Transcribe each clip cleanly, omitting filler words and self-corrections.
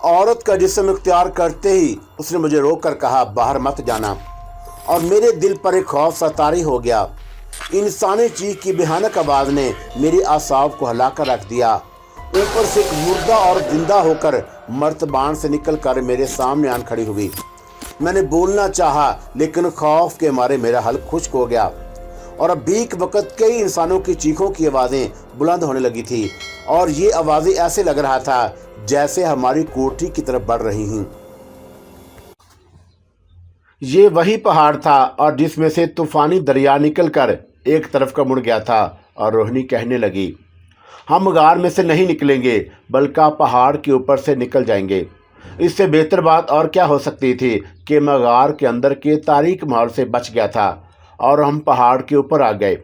औरत का जिस्म इख्तियार करते ही उसने मुझे रोक कर कहा, बाहर मत जाना। और मेरे दिल पर एक खौफ सा तारी हो गया। इंसानी चीख की भयानक आवाज ने मेरी आसाब को हिलाकर रख दिया। ऊपर से एक मुर्दा और जिंदा होकर मर्तबान से निकल कर मेरे सामने आन खड़ी हुई। मैंने बोलना चाहा, लेकिन खौफ के मारे मेरा हल्क खुश्क हो गया और अब भीख वक्त कई इंसानों की चीखों की आवाज़ें बुलंद होने लगी थी और ये आवाज़ें ऐसे लग रहा था जैसे हमारी कोठी की तरफ बढ़ रही हैं। ये वही पहाड़ था और जिसमें से तूफानी दरिया निकलकर एक तरफ का मुड़ गया था। और रोहिणी कहने लगी, हम गार में से नहीं निकलेंगे बल्कि पहाड़ के ऊपर से निकल जाएंगे। इससे बेहतर बात और क्या हो सकती थी कि मैं गार के अंदर के तारीक माहौल से बच गया था और हम पहाड़ के ऊपर आ गए।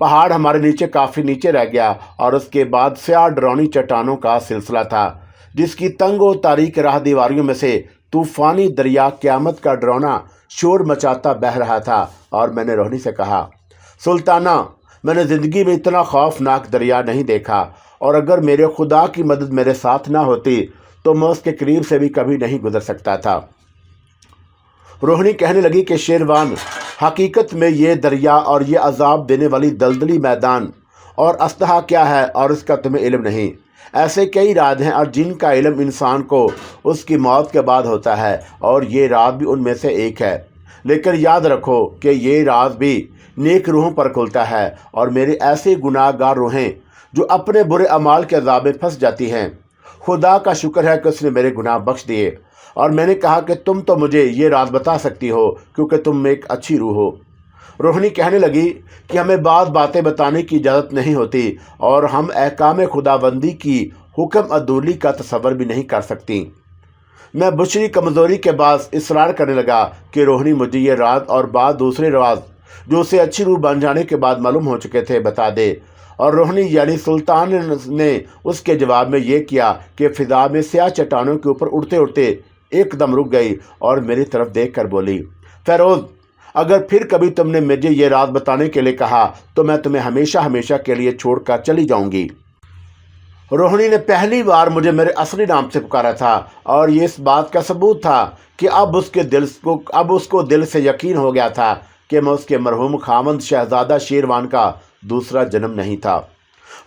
पहाड़ हमारे नीचे काफ़ी नीचे रह गया और उसके बाद स्याह डरावनी चट्टानों का सिलसिला था, जिसकी तंग और तारीक राह दीवारियों में से तूफानी दरिया क़यामत का डरावना शोर मचाता बह रहा था। और मैंने रोहिणी से कहा, सुल्ताना, मैंने ज़िंदगी में इतना खौफनाक दरिया नहीं देखा और अगर मेरे खुदा की मदद मेरे साथ ना होती तो मैं उसके करीब से भी कभी नहीं गुजर सकता था। रोहिणी कहने लगी कि शेरवान, हकीकत में ये दरिया और ये अजाब देने वाली दलदली मैदान और अस्तहा क्या है और इसका तुम्हें इल्म नहीं। ऐसे कई राज हैं और जिनका इल्म इंसान को उसकी मौत के बाद होता है और ये राज भी उनमें से एक है। लेकिन याद रखो कि ये राज भी नेक रूहों पर खुलता है और मेरे ऐसे गुनाहगार रूहें जो अपने बुरे अमाल के अज़ाब में फंस जाती हैं। खुदा का शुक्र है कि उसने मेरे गुनाह बख्श दिए। और मैंने कहा कि तुम तो मुझे ये राज बता सकती हो क्योंकि तुम एक अच्छी रूह हो। रोहिणी कहने लगी कि हमें बातें बताने की इजाज़त नहीं होती और हम अहकाम खुदाबंदी की हुक्म अदूली का तसव्वुर भी नहीं कर सकती। मैं बुशरी कमज़ोरी के बाद इसरार करने लगा कि रोहिणी मुझे ये राज और बाद दूसरे राज जो उसे अच्छी रूह बन जाने के बाद मालूम हो चुके थे बता दे। और रोहिणी यानी सुल्तान ने उसके जवाब में ये किया कि फ़िज़ा में स्याह चट्टानों के ऊपर उड़ते उड़ते एकदम रुक गई और मेरी तरफ देख कर बोली, फ़ैरोज़, अगर फिर कभी तुमने मुझे ये राज बताने के लिए कहा तो मैं तुम्हें हमेशा हमेशा के लिए छोड़कर चली जाऊंगी। रोहिणी ने पहली बार मुझे मेरे असली नाम से पुकारा था और ये इस बात का सबूत था कि अब उसको दिल से यकीन हो गया था कि मैं उसके मरहूम खामंद शहजादा शेरवान का दूसरा जन्म नहीं था।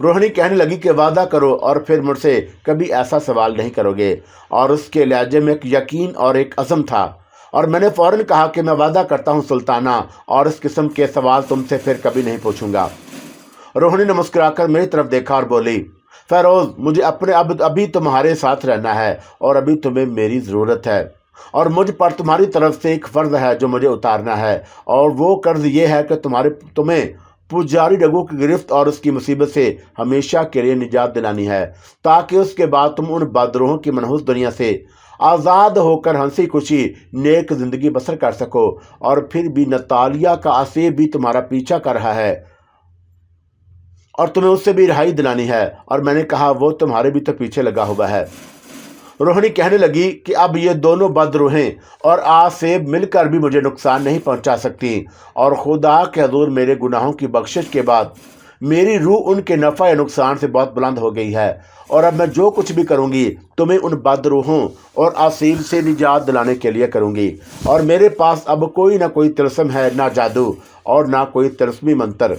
रोहिणी कहने लगी कि वादा करो और फिर मुझसे कभी ऐसा सवाल नहीं करोगे। और उसके लहजे में एक यकीन और एक अज़म था और मैंने फ़ौरन कहा कि मैं वादा करता हूँ सुल्ताना, और इस किस्म के सवाल तुमसे फिर कभी नहीं पूछूंगा। रोहिणी ने मुस्कुराकर मेरी तरफ देखा और बोली, फ़ैरोज़, मुझे अभी तुम्हारे साथ रहना है और अभी तुम्हें मेरी ज़रूरत है और मुझ पर तुम्हारी तरफ से एक फ़र्ज़ है जो मुझे उतारना है। और वो कर्ज़ ये है कि तुम्हें पुजारी डगू की गिरफ्त और उसकी मुसीबत से हमेशा के लिए निजात दिलानी है, ताकि उसके बाद तुम उन बदरूहों की मनहूस दुनिया से आज़ाद होकर हंसी खुशी नेक ज़िंदगी बसर कर सको। और फिर भी नतालिया का आसेब भी तुम्हारा पीछा कर रहा है और तुम्हें उससे भी रिहाई दिलानी है। और मैंने कहा, वो तुम्हारे भी तो पीछे लगा हुआ है। रोहिणी कहने लगी कि अब ये दोनों बदरूहें और आसेब मिलकर भी मुझे नुकसान नहीं पहुंचा सकती और खुदा के हज़ूर मेरे गुनाहों की बख्शिश के बाद मेरी रूह उनके नफ़ा या नुकसान से बहुत बुलंद हो गई है। और अब मैं जो कुछ भी करूंगी तुम्हें उन बदरूहों और आसेब से निजात दिलाने के लिए करूंगी। और मेरे पास अब कोई ना कोई तिलस्म है, ना जादू और ना कोई तिलस्मी मंत्र।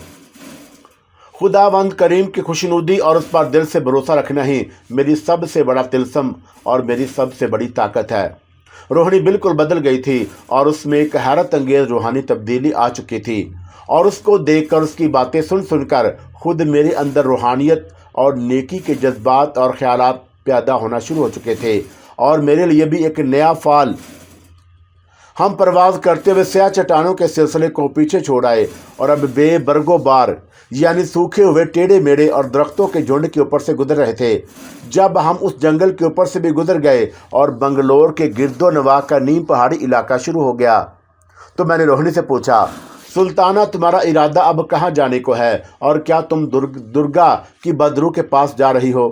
खुदावंद करीम की खुशनुदी और उस पर दिल से भरोसा रखना ही मेरी सबसे बड़ा तिलस्म और मेरी सबसे बड़ी ताकत है। रोहिणी बिल्कुल बदल गई थी और उसमें एक हैरत अंगेज़ रूहानी तब्दीली आ चुकी थी और उसको देखकर, उसकी बातें सुनकर खुद मेरे अंदर रूहानियत और नेकी के जज्बात और ख्यालात पैदा होना शुरू हो चुके थे। और मेरे लिए भी एक नया फाल हम परवाज़ करते हुए स्याह चट्टानों के सिलसिले को पीछे छोड़ आए और अब बेबरगो बार यानी सूखे हुए टेढ़े मेढ़े और दरख्तों के झुंड के ऊपर से गुजर रहे थे। जब हम उस जंगल के ऊपर से भी गुजर गए और बंगलोर के गिरदो नवाह का नीम पहाड़ी इलाका शुरू हो गया तो मैंने रोहिणी से पूछा, सुल्ताना, तुम्हारा इरादा अब कहाँ जाने को है और क्या तुम दुर्गा की बदरू के पास जा रही हो?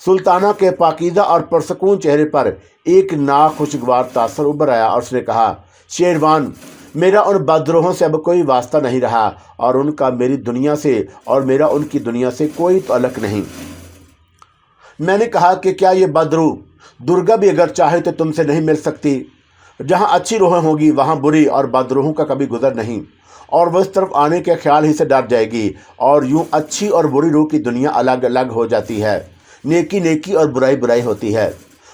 सुल्ताना के पाकीज़ा और पुरसकून चेहरे पर एक नाखुशगवार तासर उभर आया और उसने कहा, शेरवान, मेरा उन बदरूहों से अब कोई वास्ता नहीं रहा और उनका मेरी दुनिया से और मेरा उनकी दुनिया से कोई ताल्लुक नहीं। मैंने कहा कि क्या ये बदरू दुर्गा भी अगर चाहे तो तुमसे नहीं मिल सकती। जहाँ अच्छी रूहें होगी वहाँ बुरी और बदरूहों का कभी गुजर नहीं, और वह इस तरफ आने के ख्याल ही से डर जाएगी, और यूं अच्छी और बुरी रूह की दुनिया अलग अलग हो जाती है, नेकी नेकी और बुराई बुराई होती है।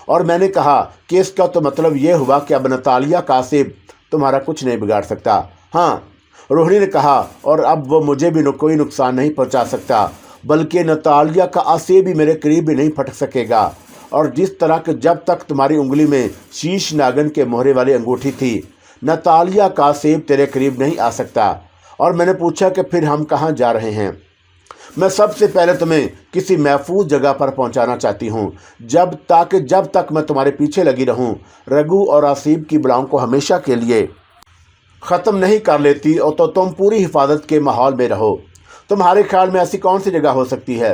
और मैंने कहा कि इसका तो मतलब ये हुआ कि अब नतालिया कासिब तुम्हारा कुछ नहीं बिगाड़ सकता। हाँ, रोहिणी ने कहा, और अब वो मुझे भी कोई नुकसान नहीं पहुंचा सकता, बल्कि नतालिया का आसिब भी मेरे करीब भी नहीं फटक सकेगा। और जिस तरह के जब तक तुम्हारी उंगली में शीश नागन के मोहरे वाली अंगूठी थी, नतालिया कासिब तेरे करीब नहीं आ सकता। और मैंने पूछा कि फिर हम कहाँ जा रहे हैं? मैं सबसे पहले तुम्हें किसी महफूज जगह पर पहुंचाना चाहती हूं, जब तक मैं तुम्हारे पीछे लगी रहूं, रघु और आसिब की बलाओं को हमेशा के लिए ख़त्म नहीं कर लेती, और तो तुम पूरी हिफाजत के माहौल में रहो। तुम्हारे ख्याल में ऐसी कौन सी जगह हो सकती है?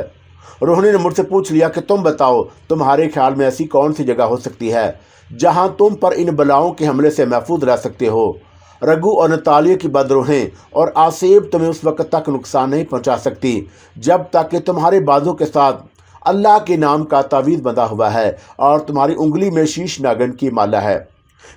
रोहिणी ने मुझसे पूछ लिया कि तुम बताओ, तुम्हारे ख्याल में ऐसी कौन सी जगह हो सकती है जहां तुम पर इन बलाओं के हमले से महफूज रह सकते हो? रघु और नतालिया की बदरूहें और आसिब तुम्हें उस वक्त तक नुकसान नहीं पहुंचा सकती जब तक कि तुम्हारे बाजू के साथ अल्लाह के नाम का तावीज़ बंधा हुआ है और तुम्हारी उंगली में शीश नागन की माला है।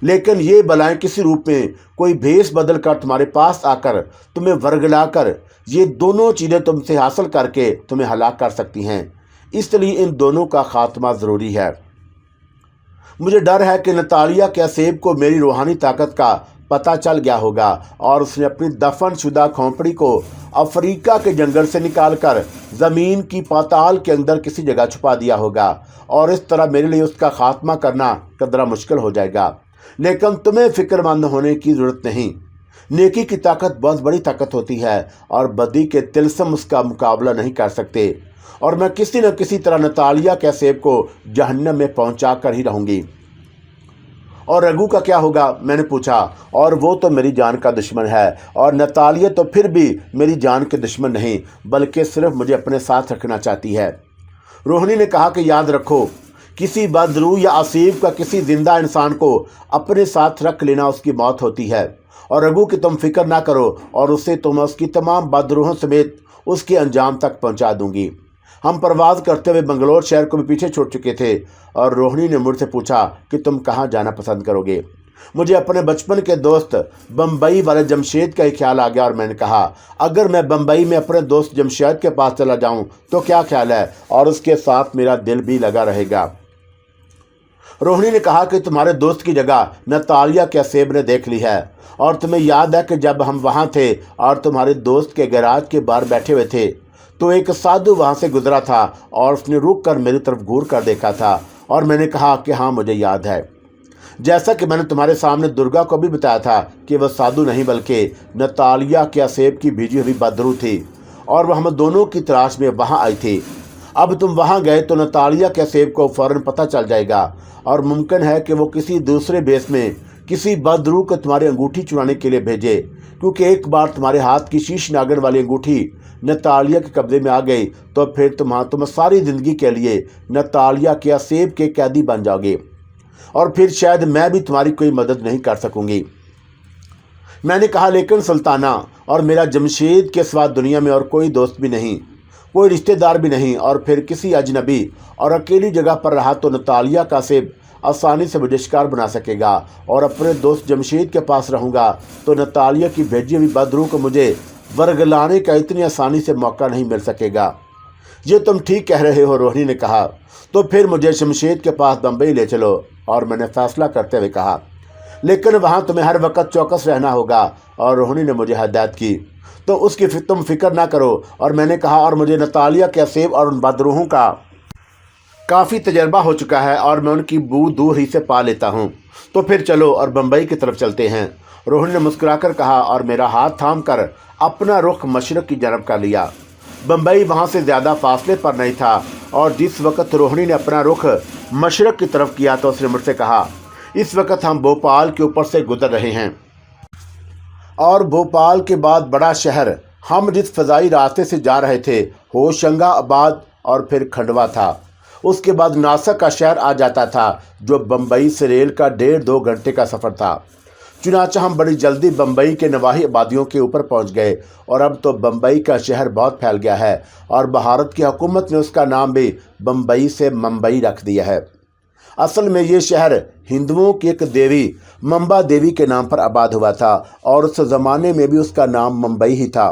लेकिन ये बलाएं किसी रूप में कोई भेष बदल कर तुम्हारे पास आकर तुम्हें वर्गलाकर ये दोनों चीज़ें तुमसे हासिल करके तुम्हें हलाक कर सकती हैं। इसलिए इन दोनों का खात्मा ज़रूरी है। मुझे डर है कि नतालिया के आसिब को मेरी रूहानी ताकत का पता चल गया होगा और उसने अपनी दफन शुदा खोपड़ी को अफ्रीका के जंगल से निकालकर ज़मीन की पाताल के अंदर किसी जगह छुपा दिया होगा, और इस तरह मेरे लिए उसका खात्मा करना कदरा मुश्किल हो जाएगा। लेकिन तुम्हें फ़िक्रमंद होने की ज़रूरत नहीं। नेकी की ताकत बहुत बड़ी ताकत होती है और बदी के तिलस्म उसका मुकाबला नहीं कर सकते, और मैं किसी न किसी तरह नतालिया के आसिब को जहन्नम में पहुंचा कर ही रहूँगी। और रघु का क्या होगा? मैंने पूछा। और वो तो मेरी जान का दुश्मन है, और नतालिया तो फिर भी मेरी जान के दुश्मन नहीं, बल्कि सिर्फ मुझे अपने साथ रखना चाहती है। रोहिणी ने कहा कि याद रखो, किसी बदरूह या आसिब का किसी जिंदा इंसान को अपने साथ रख लेना उसकी मौत होती है। और रघु की तुम फिक्र ना करो, और उससे तुम उसकी तमाम बदरूहों समेत उसके अंजाम तक पहुंचा दूंगी। हम परवाज़ करते हुए बंगलोर शहर को भी पीछे छोड़ चुके थे, और रोहिणी ने मुझसे पूछा कि तुम कहाँ जाना पसंद करोगे। मुझे अपने बचपन के दोस्त बम्बई वाले जमशेद का ही ख्याल आ गया, और मैंने कहा, अगर मैं बम्बई में अपने दोस्त जमशेद के पास चला जाऊं तो क्या ख्याल है, और उसके साथ मेरा दिल भी लगा रहेगा। रोहिणी ने कहा कि तुम्हारे दोस्त की जगह नतालिया के आसिब ने देख ली है, और तुम्हें याद है कि जब हम वहाँ थे और तुम्हारे दोस्त के गैराज के बाहर बैठे हुए थे तो एक साधु वहाँ से गुजरा था, और उसने रुक कर मेरी तरफ घूर कर देखा था। और मैंने कहा कि हाँ, मुझे याद है। जैसा कि मैंने तुम्हारे सामने दुर्गा को भी बताया था कि वह साधु नहीं बल्कि नतालिया के आसिब की भेजी हुई बदरू थी, और वह हम दोनों की तलाश में वहाँ आई थी। अब तुम वहाँ गए तो नतालिया के आसिब को फ़ौरन पता चल जाएगा, और मुमकिन है कि वो किसी दूसरे बेस में किसी बदरू को तुम्हारी अंगूठी चुराने के लिए भेजे, क्योंकि एक बार तुम्हारे हाथ की शीश नागन वाली अंगूठी नतालिया के कब्जे में आ गई तो फिर तुम सारी ज़िंदगी के लिए नतालिया के आसिब के कैदी बन जाओगे, और फिर शायद मैं भी तुम्हारी कोई मदद नहीं कर सकूंगी। मैंने कहा, लेकिन सुल्ताना, और मेरा जमशेद के सिवा दुनिया में और कोई दोस्त भी नहीं, कोई रिश्तेदार भी नहीं, और फिर किसी अजनबी और अकेली जगह पर रहा तो नतालिया का आसिब आसानी से मुझे शिकार बना सकेगा, और अपने दोस्त जमशेद के पास रहूँगा तो नतालिया की भेजी हुई बदरू को मुझे वर्गलाने का इतनी आसानी से मौका नहीं मिल सकेगा। ये तुम ठीक कह रहे हो, रोहिणी ने कहा। तो फिर मुझे जमशेद के पास बम्बई ले चलो। और मैंने फैसला करते हुए कहा, लेकिन वहाँ तुम्हें हर वक्त चौकस रहना होगा। और रोहिणी ने मुझे हदायत की, तो उसकी तुम फिक्र ना करो। और मैंने कहा, और मुझे नतालिया के आसिब और उन बदरूहों का काफ़ी तजर्बा हो चुका है, और मैं उनकी बू दूर ही से पा लेता हूँ। तो फिर चलो और बम्बई की तरफ चलते हैं। रोहिणी ने मुस्कुराकर कहा, और मेरा हाथ थाम कर अपना रुख मशरक़ की जानब कर लिया। बम्बई वहाँ से ज़्यादा फासले पर नहीं था, और जिस वक्त रोहिणी ने अपना रुख मशरक़ की तरफ किया तो उसने मुझसे कहा, इस वक्त हम भोपाल के ऊपर से गुजर रहे हैं, और भोपाल के बाद बड़ा शहर हम जिस फ़ज़ाई रास्ते से जा रहे थे होशंगाबाद और फिर खंडवा था। उसके बाद नासिक का शहर आ जाता था, जो बम्बई से रेल का 1.5-2 घंटे का सफ़र था। चुनांचे हम बड़ी जल्दी बम्बई के नवाही आबादियों के ऊपर पहुंच गए, और अब तो बम्बई का शहर बहुत फैल गया है, और भारत की हुकूमत ने उसका नाम भी बम्बई से मुंबई रख दिया है। असल में ये शहर हिंदुओं की एक देवी मंबा देवी के नाम पर आबाद हुआ था और उस ज़माने में भी उसका नाम मुंबई ही था।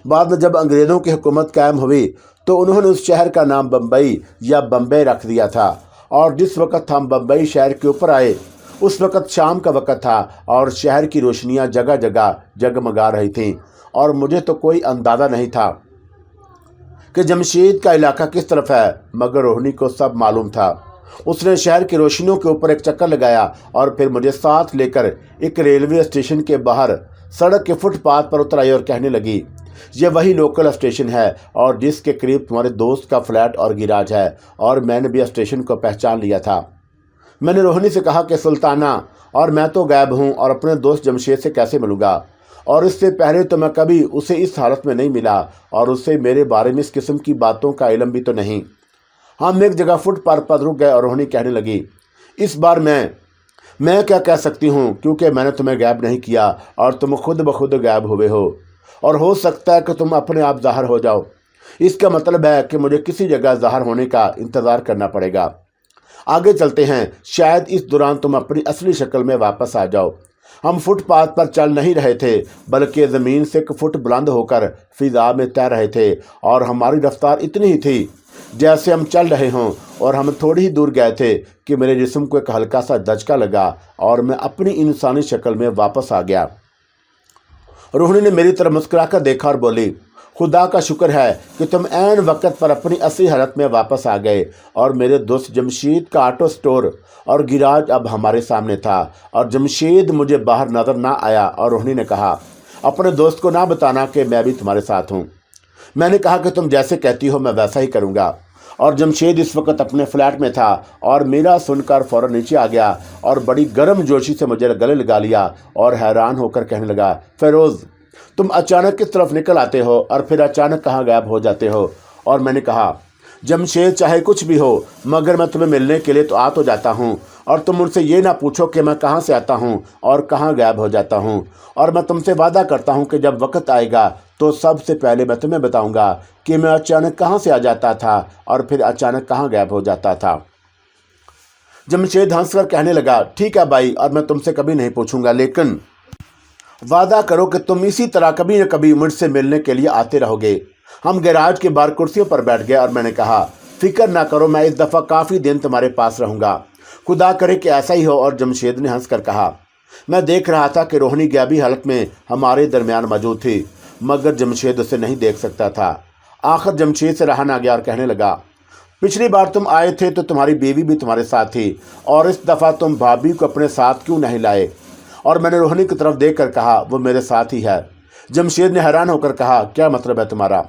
बाद में जब अंग्रेज़ों की हुकूमत कायम हुई तो उन्होंने उस शहर का नाम बम्बई या बम्बे रख दिया था। और जिस वक़्त हम बम्बई शहर के ऊपर आए उस वक़्त शाम का वक़्त था और शहर की रोशनियां जगह जगह जगमगा रही थीं और मुझे तो कोई अंदाज़ा नहीं था कि जमशेद का इलाका किस तरफ है, मगर रोहिणी को सब मालूम था। उसने शहर की रोशनियों के ऊपर एक चक्कर लगाया और फिर मुझे साथ लेकर एक रेलवे स्टेशन के बाहर सड़क के फुटपाथ पर उतर आई और कहने लगी, ये वही लोकल स्टेशन है और जिसके करीब तुम्हारे दोस्त का फ्लैट और गिराज है। और मैंने भी स्टेशन को पहचान लिया था। मैंने रोहिणी से कहा कि सुल्ताना और मैं तो गायब हूँ और अपने दोस्त जमशेद से कैसे मिलूँगा, और इससे पहले तो मैं कभी उसे इस हालत में नहीं मिला और उससे मेरे बारे में इस किस्म की बातों का इल्म भी तो नहीं। हम एक जगह फुटपाथ पर रुक गए और रोहिणी कहने लगी, इस बार मैं क्या कह सकती हूँ, क्योंकि मैंने तुम्हें गायब नहीं किया और तुम खुद ब खुद गायब हुए हो और हो सकता है कि तुम अपने आप ज़ाहिर हो जाओ। इसका मतलब है कि मुझे किसी जगह ज़ाहिर होने का इंतज़ार करना पड़ेगा। आगे चलते हैं, शायद इस दौरान तुम अपनी असली शक्ल में वापस आ जाओ। हम फुटपाथ पर चल नहीं रहे थे बल्कि ज़मीन से एक फुट बुलंद होकर फिज़ा में तैर रहे थे और हमारी रफ्तार इतनी ही थी जैसे हम चल रहे हों। और हम थोड़ी ही दूर गए थे कि मेरे जिस्म को एक हल्का सा दचका लगा और मैं अपनी इंसानी शक्ल में वापस आ गया। रोहिणी ने मेरी तरफ मुस्कुराकर देखा और बोली, खुदा का शुक्र है कि तुम ऐन वक्त पर अपनी असली हालत में वापस आ गए। और मेरे दोस्त जमशेद का ऑटो स्टोर और गिराज अब हमारे सामने था और जमशेद मुझे बाहर नज़र ना आया। और रोहिणी ने कहा, अपने दोस्त को ना बताना कि मैं भी तुम्हारे साथ हूँ। मैंने कहा कि तुम जैसे कहती हो मैं वैसा ही करूँगा। और जमशेद इस वक्त अपने फ्लैट में था और मेरा सुनकर फ़ौरन नीचे आ गया और बड़ी गर्म जोशी से मुझे गले लगा लिया और हैरान होकर कहने लगा, फ़िरोज़ तुम अचानक किस तरफ निकल आते हो और फिर अचानक कहाँ गायब हो जाते हो। और मैंने कहा, जमशेद चाहे कुछ भी हो मगर मैं तुम्हें मिलने के लिए तो आ तो जाता हूँ और तुम मुझसे ये ना पूछो कि मैं कहाँ से आता हूँ और कहाँ गायब हो जाता हूँ। और मैं तुमसे वादा करता हूँ कि जब वक्त आएगा तो सबसे पहले मैं तुम्हें बताऊँगा कि मैं अचानक कहाँ से आ जाता था और फिर अचानक कहाँ गायब हो जाता था। जमशेद हंसकर कहने लगा, ठीक है भाई, और मैं तुमसे कभी नहीं पूछूंगा, लेकिन वादा करो कि तुम इसी तरह कभी न कभी मुझसे मिलने के लिए आते रहोगे। हम गैराज के बाहर कुर्सियों पर बैठ गए और मैंने कहा, फिक्र ना करो, मैं इस दफ़ा काफ़ी दिन तुम्हारे पास रहूँगा, खुदा करे कि ऐसा ही हो। और जमशेद ने हंसकर कहा, मैं देख रहा था कि रोहिणी गायबी हालत में हमारे दरमियान मौजूद थी मगर जमशेद उसे नहीं देख सकता था। आखिर जमशेद से रहा ना गया और कहने लगा, पिछली बार तुम आए थे तो तुम्हारी बीवी भी तुम्हारे साथ थी और इस दफ़ा तुम भाभी को अपने साथ क्यों नहीं लाए। और मैंने रोहिणी की तरफ देख कर कहा, वो मेरे साथ ही है। जमशेद ने हैरान होकर कहा, क्या मतलब है तुम्हारा?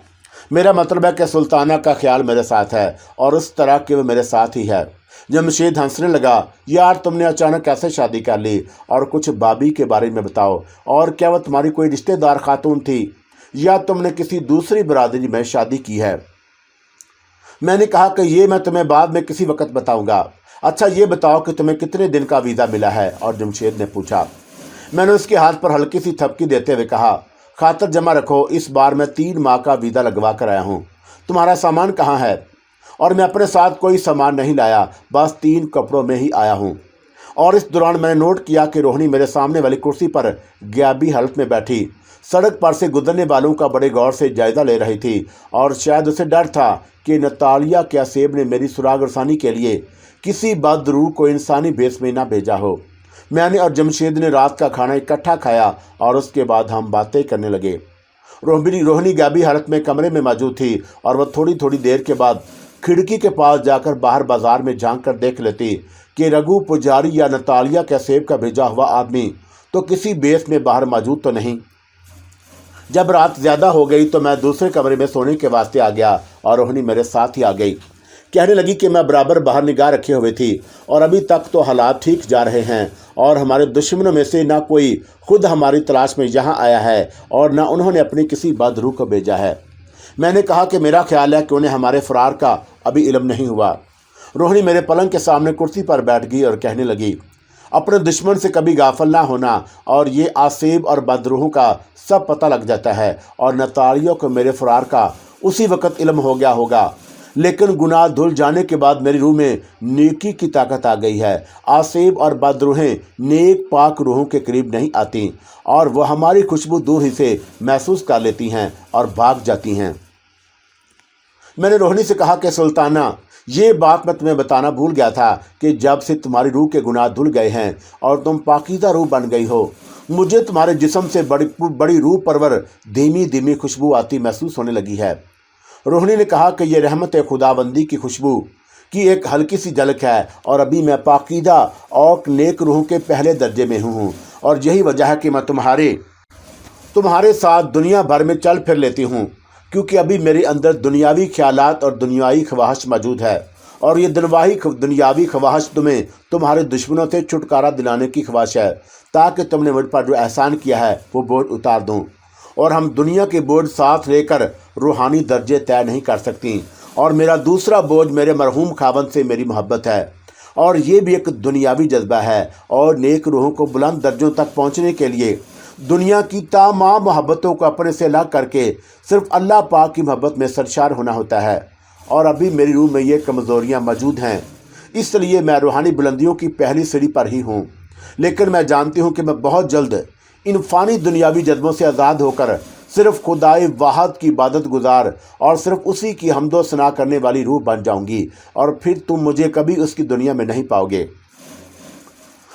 मेरा मतलब है कि सुल्ताना का ख्याल मेरे साथ है और उस तरह के वो मेरे साथ ही है। जमशेद हंसने लगा, यार तुमने अचानक कैसे शादी कर ली, और कुछ भाभी के बारे में बताओ, और क्या वह तुम्हारी कोई रिश्तेदार खातून थी या तुमने किसी दूसरी बरादरी में शादी की है? मैंने कहा कि ये मैं तुम्हें बाद में किसी वक्त बताऊंगा। अच्छा ये बताओ कि तुम्हें कितने दिन का वीज़ा मिला है? और जमशेद ने पूछा। मैंने उसके हाथ पर हल्की सी थपकी देते हुए कहा, खातर जमा रखो, इस बार मैं 3 माह का वीज़ा लगवा कर आया हूँ। तुम्हारा सामान कहाँ है? और मैं अपने साथ कोई सामान नहीं लाया, बस 3 कपड़ों में ही आया हूँ। और इस दौरान मैंने नोट किया कि रोहिणी मेरे सामने वाली कुर्सी पर गायबी हालत में बैठी सड़क पर से गुजरने वालों का बड़े गौर से जायज़ा ले रही थी और शायद उसे डर था कि नतालिया के असेब ने मेरी सुराग रसानी के लिए किसी बदरूह को इंसानी भेस में ना भेजा हो। मैंने और जमशेद ने रात का खाना इकट्ठा खाया और उसके बाद हम बातें करने लगे। रोहिणी गायबी हालत में कमरे में मौजूद थी और वह थोड़ी थोड़ी देर के बाद खिड़की के पास जाकर बाहर बाजार में झांक कर देख लेती कि रघु पुजारी या नतालिया के असेब का भेजा हुआ आदमी तो किसी बेस में बाहर मौजूद तो नहीं। जब रात ज़्यादा हो गई तो मैं दूसरे कमरे में सोने के वास्ते आ गया और रोहिणी मेरे साथ ही आ गई। कहने लगी कि मैं बराबर बाहर निगाह रखे हुए थी और अभी तक तो हालात ठीक जा रहे हैं और हमारे दुश्मनों में से ना कोई खुद हमारी तलाश में यहाँ आया है और ना उन्होंने अपनी किसी बदरूह को भेजा है। मैंने कहा कि मेरा ख्याल है कि उन्हें हमारे फ़रार का अभी इल्म नहीं हुआ। रोहिणी मेरे पलंग के सामने कुर्सी पर बैठ गई और कहने लगी, अपने दुश्मन से कभी गाफिल ना होना और ये आसेब और बदरूहों का सब पता लग जाता है और नतालियों को मेरे फ़रार का उसी वक्त इल्म हो गया होगा, लेकिन गुनाह धुल जाने के बाद मेरी रूह में नेकी की ताकत आ गई है। आसेब और बदरूहें नेक पाक रूहों के करीब नहीं आती और वह हमारी खुशबू दूर ही से महसूस कर लेती हैं और भाग जाती हैं। मैंने रोहिणी से कहा कि सुल्ताना, ये बात मैं तुम्हें बताना भूल गया था कि जब से तुम्हारी रूह के गुनाह धुल गए हैं और तुम पाकीज़ा रूह बन गई हो, मुझे तुम्हारे जिस्म से बड़ी रूह परवर धीमी धीमी खुशबू आती महसूस होने लगी है। रोहिणी ने कहा कि यह रहमत खुदाबंदी की खुशबू की एक हल्की सी झलक है और अभी मैं पाकीज़ा और नेक रूहों के पहले दर्जे में हूँ और यही वजह है कि मैं तुम्हारे साथ दुनिया भर में चल फिर लेती हूँ, क्योंकि अभी मेरे अंदर दुनियावी ख्यालात और दुनियावी ख्वाहिश मौजूद है और ये दुनियावी ख्वाहिश तुम्हें तुम्हारे दुश्मनों से छुटकारा दिलाने की ख्वाहिश है, ताकि तुमने मुझ पर जो एहसान किया है वो बोझ उतार दूँ। और हम दुनिया के बोझ साथ लेकर रूहानी दर्जे तय नहीं कर सकती और मेरा दूसरा बोझ मेरे मरहूम खावंद से मेरी मोहब्बत है और ये भी एक दुनियावी जज्बा है। और नेक रूहों को बुलंद दर्जों तक पहुँचने के लिए दुनिया की तमाम मोहब्बतों को अपने से अलग करके सिर्फ अल्लाह पाक की मोहब्बत में सरशार होना होता है। और अभी मेरी रूह में ये कमज़ोरियाँ मौजूद हैं, इसलिए मैं रूहानी बुलंदियों की पहली सीढ़ी पर ही हूँ। लेकिन मैं जानती हूँ कि मैं बहुत जल्द इन फ़ानी दुनियावी जज्बों से आज़ाद होकर सिर्फ खुदाए वाहद की इबादत गुजार और सिर्फ उसी की हम्दो सना करने वाली रूह बन जाऊँगी और फिर तुम मुझे कभी उसकी दुनिया में नहीं पाओगे।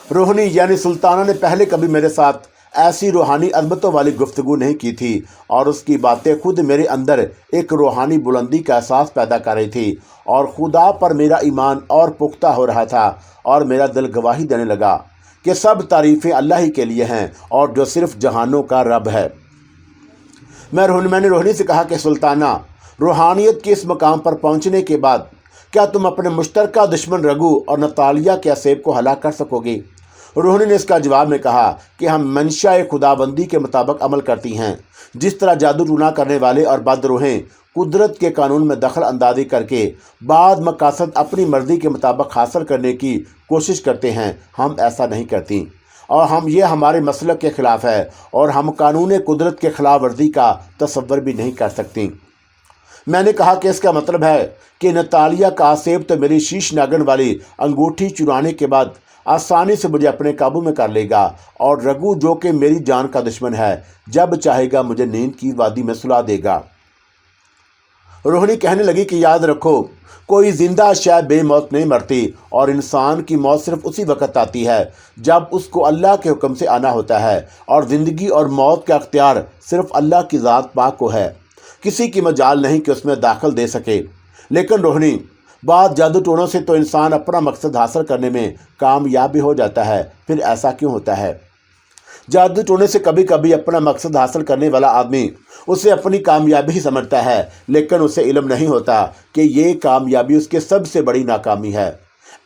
रोहिणी यानी सुल्ताना ने पहले कभी मेरे साथ ऐसी रूहानी अज़मतों वाली गुफ्तगू नहीं की थी और उसकी बातें खुद मेरे अंदर एक रूहानी बुलंदी का एहसास पैदा कर रही थी और खुदा पर मेरा ईमान और पुख्ता हो रहा था और मेरा दिल गवाही देने लगा कि सब तारीफ़ें अल्लाह ही के लिए हैं और जो सिर्फ जहानों का रब है। मैंने रोहिणी से कहा कि सुल्ताना, रूहानियत के इस मकाम पर पहुंचने के बाद क्या तुम अपने मुश्तरका दुश्मन रघु और नतालिया के असेब को हलाक कर सकोगी? रोहिणी ने इसका जवाब में कहा कि हम मंशा खुदाबंदी के मुताबिक अमल करती हैं। जिस तरह जादू टूना करने वाले और बदरूहें कुदरत के कानून में दखल अंदाजी करके बाद मकासद अपनी मर्ज़ी के मुताबिक हासिल करने की कोशिश करते हैं, हम ऐसा नहीं करती और ये हमारे मसलक के ख़िलाफ़ है और हम कानून कुदरत के ख़िलाफ़ वर्जी का तसव्वुर भी नहीं कर सकती। मैंने कहा कि इसका मतलब है कि नतालिया का आसेब तो मेरी शीश नागन वाली अंगूठी चुराने के बाद आसानी से मुझे अपने काबू में कर लेगा और रघु, जो कि मेरी जान का दुश्मन है, जब चाहेगा मुझे नींद की वादी में सुला देगा। रोहिणी कहने लगी कि याद रखो, कोई जिंदा अशिया बेमौत नहीं मरती और इंसान की मौत सिर्फ उसी वक्त आती है जब उसको अल्लाह के हुक्म से आना होता है और ज़िंदगी और मौत का अख्तियार सिर्फ अल्लाह की ज़ात पाक को है, किसी की मजाल नहीं कि उसमें दाखिल दे सके। लेकिन रोहिणी, बाद जादू टोनों से तो इंसान अपना मकसद हासिल करने में कामयाब भी हो जाता है, फिर ऐसा क्यों होता है? जादू टोने से कभी कभी अपना मकसद हासिल करने वाला आदमी उसे अपनी कामयाबी ही समझता है, लेकिन उसे इल्म नहीं होता कि ये कामयाबी उसके सबसे बड़ी नाकामी है।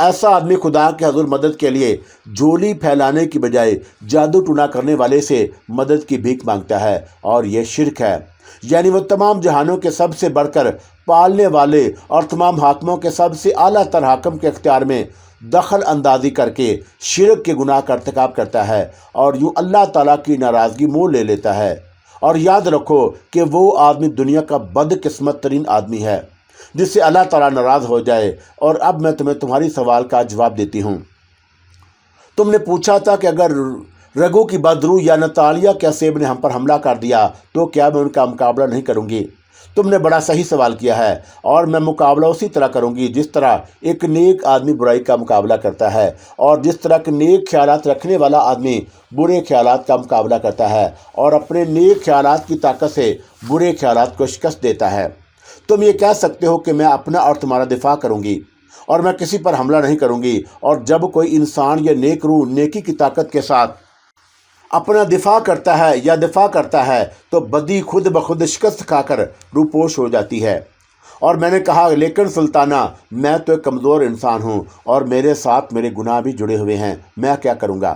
ऐसा आदमी खुदा के हजूर मदद के लिए झोली फैलाने की बजाय जादू टूना करने वाले से मदद की भीख मांगता है और ये शिरक है। यानी वो तमाम जहानों के सबसे बढ़कर पालने वाले और तमाम हाकिमों के सबसे आला तर हाकिम के अख्तियार में दखल अंदाजी करके शिरक के गुनाह का इर्तिकाब करता है और यूँ अल्लाह ताला की नाराज़गी मोल ले लेता है। और याद रखो कि वो आदमी दुनिया का बदकिस्मत तरीन आदमी है जिससे अल्लाह ताला नाराज़ हो जाए। और अब मैं तुम्हें तुम्हारी सवाल का जवाब देती हूँ। तुमने पूछा था कि अगर रघु की बदरू या नतालिया के असेब ने हम पर हमला कर दिया तो क्या मैं उनका मुकाबला नहीं करूँगी? तुमने बड़ा सही सवाल किया है और मैं मुकाबला उसी तरह करूँगी जिस तरह एक नेक आदमी बुराई का मुकाबला करता है और जिस तरह के नेक ख्यालात रखने वाला आदमी बुरे ख्यालात का मुकाबला करता है और अपने नेक ख्यालात की ताकत से बुरे ख्यालात को शिकस्त देता है। तुम ये कह सकते हो कि मैं अपना और तुम्हारा दिफा करूँगी और मैं किसी पर हमला नहीं करूँगी। और जब कोई इंसान या नेक रूह नेकी की ताकत के साथ अपना दिफा करता है या दिफा करता है तो बदी खुद ब खुद शिकस्त खाकर रूपोश हो जाती है। और मैंने कहा, लेकिन सुल्ताना, मैं तो एक कमज़ोर इंसान हूँ और मेरे साथ मेरे गुनाह भी जुड़े हुए हैं, मैं क्या करूँगा?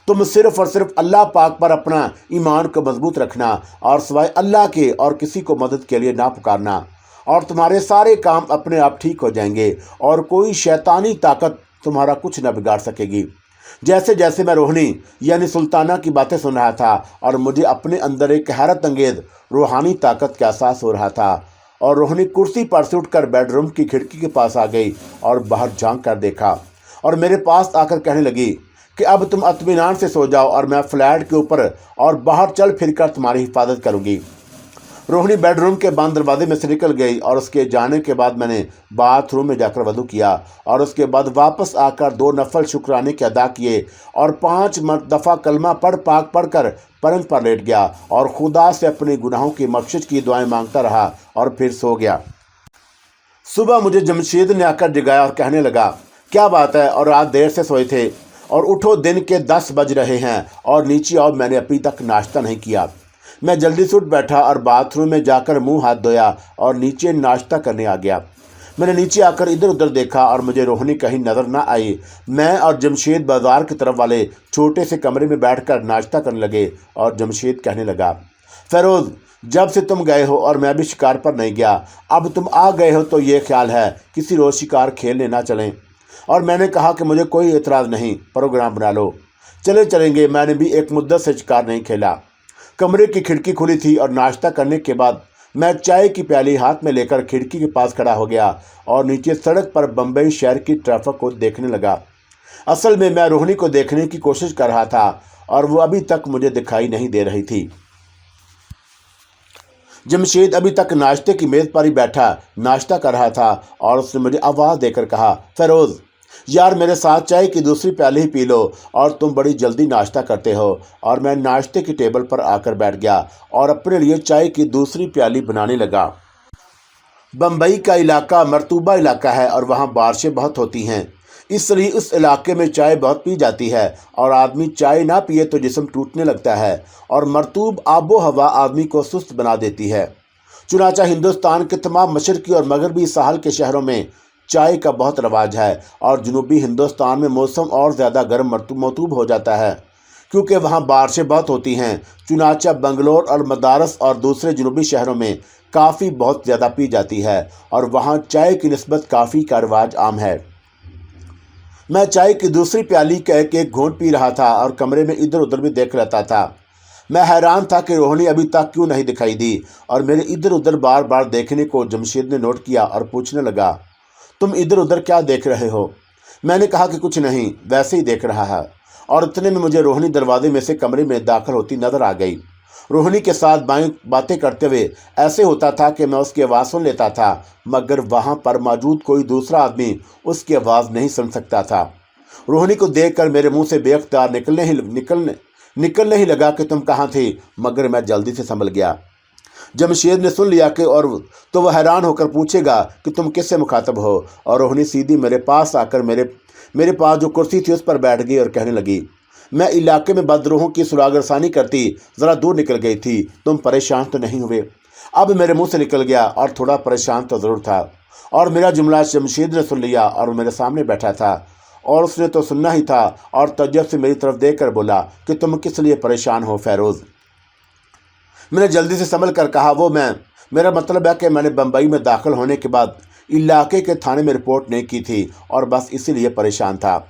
तुम सिर्फ़ और सिर्फ अल्लाह पाक पर अपना ईमान को मजबूत रखना और सिवाय अल्लाह के और किसी को मदद के लिए ना पुकारना और तुम्हारे सारे काम अपने आप ठीक हो जाएंगे और कोई शैतानी ताकत तुम्हारा कुछ न बिगाड़ सकेगी। जैसे जैसे मैं रोहिणी यानी सुल्ताना की बातें सुन रहा था और मुझे अपने अंदर एक हैरत अंगेज़ रूहानी ताकत का एहसास हो रहा था और रोहिणी कुर्सी पर से उठकर बेडरूम की खिड़की के पास आ गई और बाहर झांक कर देखा और मेरे पास आकर कहने लगी कि अब तुम इत्मीनान से सो जाओ और मैं फ्लैट के ऊपर और बाहर चल फिर कर तुम्हारी हिफाजत करूंगी। रोहिणी बेडरूम के बंद दरवाजे में से निकल गई और उसके जाने के बाद मैंने बाथरूम में जाकर वضو किया और उसके बाद वापस आकर 2 नफल शुक्राने के अदा किए और 5 दफ़ा कलमा पाक पढ़कर पलंग पर लेट गया और खुदा से अपने गुनाहों की बख्शिश की दुआएं मांगता रहा और फिर सो गया। सुबह मुझे जमशेद ने आकर जगाया और कहने लगा, क्या बात है और रात देर से सोए थे और उठो, दिन के 10 बज रहे हैं और नीचे आओ, मैंने अभी तक नाश्ता नहीं किया। मैं जल्दी से उठ बैठा और बाथरूम में जाकर मुंह हाथ धोया और नीचे नाश्ता करने आ गया। मैंने नीचे आकर इधर उधर देखा और मुझे रोहिणी कहीं नज़र ना आई। मैं और जमशेद बाज़ार की तरफ वाले छोटे से कमरे में बैठकर नाश्ता करने लगे और जमशेद कहने लगा, फ़ेरोज़, जब से तुम गए हो और मैं भी शिकार पर नहीं गया, अब तुम आ गए हो तो ये ख्याल है किसी रोज़ शिकार खेलने ना चलें। और मैंने कहा कि मुझे कोई एतराज़ नहीं, प्रोग्राम बना लो, चलेंगे। मैंने भी एक मुद्दत से शिकार नहीं खेला। कमरे की खिड़की खुली थी और नाश्ता करने के बाद मैं चाय की प्याली हाथ में लेकर खिड़की के पास खड़ा हो गया और नीचे सड़क पर बम्बई शहर की ट्रैफिक को देखने लगा। असल में मैं रोहिणी को देखने की कोशिश कर रहा था और वो अभी तक मुझे दिखाई नहीं दे रही थी। जमशेद अभी तक नाश्ते की मेज़ पर ही बैठा नाश्ता कर रहा था और उसने मुझे आवाज़ देकर कहा, फ़ेरोज़ यार, मेरे साथ चाय की दूसरी प्याली ही पी लो और तुम बड़ी जल्दी नाश्ता करते हो। और मैं नाश्ते की टेबल पर आकर बैठ गया और अपने लिए चाय की दूसरी प्याली बनाने लगा। बम्बई का इलाका मरतूबा इलाका है और वहाँ बारिशें बहुत होती हैं, इसलिए उस इलाके में चाय बहुत पी जाती है और आदमी चाय ना पिए तो जिस्म टूटने लगता है और मरतूब आबो हवा आदमी को सुस्त बना देती है। चुनांचे हिंदुस्तान के तमाम मशरकी और मगरबी साहल के शहरों में चाय का बहुत रवाज है और जनूबी हिंदुस्तान में मौसम और ज़्यादा गर्म मरतूब हो जाता है क्योंकि वहाँ बारिशें बहुत होती हैं। चुनांचे बंगलोर और मदारस और दूसरे जनूबी शहरों में काफ़ी बहुत ज़्यादा पी जाती है और वहाँ चाय की निस्बत काफ़ी का रवाज आम है। मैं चाय की दूसरी प्याली का एक घूंट पी रहा था और कमरे में इधर उधर भी देख रहता था। मैं हैरान था कि रोहिणी अभी तक क्यों नहीं दिखाई दी और मेरे इधर उधर बार बार देखने को जमशेद ने नोट किया और पूछने लगा, तुम इधर उधर क्या देख रहे हो? मैंने कहा कि कुछ नहीं, वैसे ही देख रहा है। और इतने में मुझे रोहिणी दरवाजे में से कमरे में दाखिल होती नजर आ गई। रोहिणी के साथ बातें करते हुए ऐसे होता था कि मैं उसकी आवाज़ सुन लेता था, मगर वहाँ पर मौजूद कोई दूसरा आदमी उसकी आवाज़ नहीं सुन सकता था। रोहिणी को देखकर मेरे मुंह से बेख्तियार निकलने ही लगा कि तुम कहाँ थे, मगर मैं जल्दी से संभल गया। जमशेद ने सुन लिया कि और तो वह हैरान होकर पूछेगा कि तुम किससे मुखातब हो, और रोहिणी सीधी मेरे पास आकर मेरे पास जो कुर्सी थी उस पर बैठ गई और कहने लगी, मैं इलाके में बदरूहों की सुरागरसानी करती ज़रा दूर निकल गई थी, तुम परेशान तो नहीं हुए? अब मेरे मुंह से निकल गया और थोड़ा परेशान तो ज़रूर था। और मेरा जुमला जमशेद ने सुन लिया और मेरे सामने बैठा था और उसने तो सुनना ही था और तज्जब से मेरी तरफ देख कर बोला कि तुम किस लिए परेशान हो फ़ेरोज़? मैंने जल्दी से संभल कर कहा, मेरा मतलब है कि मैंने बम्बई में दाखिल होने के बाद इलाके के थाने में रिपोर्ट नहीं की थी और बस इसीलिए परेशान था।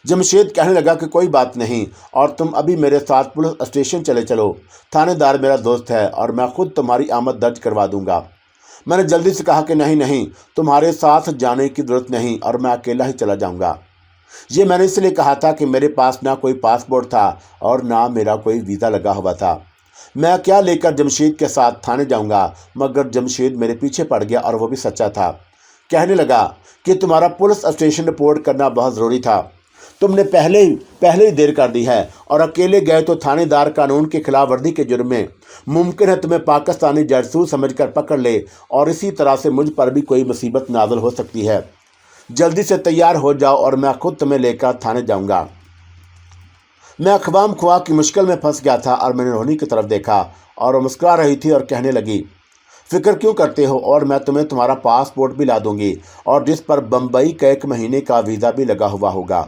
जमशेद कहने लगा कि कोई बात नहीं और तुम अभी मेरे साथ पुलिस स्टेशन चले चलो, थानेदार मेरा दोस्त है और मैं खुद तुम्हारी आमद दर्ज करवा दूंगा। मैंने जल्दी से कहा कि नहीं, तुम्हारे साथ जाने की ज़रूरत नहीं और मैं अकेला ही चला जाऊंगा। ये मैंने इसलिए कहा था कि मेरे पास ना कोई पासपोर्ट था और ना मेरा कोई वीज़ा लगा हुआ था। मैं क्या लेकर जमशेद के साथ थाने जाऊंगा? मगर जमशेद मेरे पीछे पड़ गया और वो भी सच्चा था। कहने लगा कि तुम्हारा पुलिस स्टेशन रिपोर्ट करना बहुत ज़रूरी था, तुमने पहले ही देर कर दी है और अकेले गए तो थानेदार कानून की खिलाफ वर्जी के जुर्म में मुमकिन है तुम्हें पाकिस्तानी जासूस समझकर पकड़ ले और इसी तरह से मुझ पर भी कोई मुसीबत नाज़िल हो सकती है। जल्दी से तैयार हो जाओ और मैं खुद तुम्हें लेकर थाने जाऊंगा। मैं ख्वाम ख्वाह की मुश्किल में फंस गया था और मैंने रोहिणी की तरफ देखा और वो मुस्कुरा रही थी और कहने लगी, फ़िक्र क्यों करते हो और मैं तुम्हें तुम्हारा पासपोर्ट भी ला दूंगी और जिस पर बम्बई का 1 महीने का वीज़ा भी लगा हुआ होगा।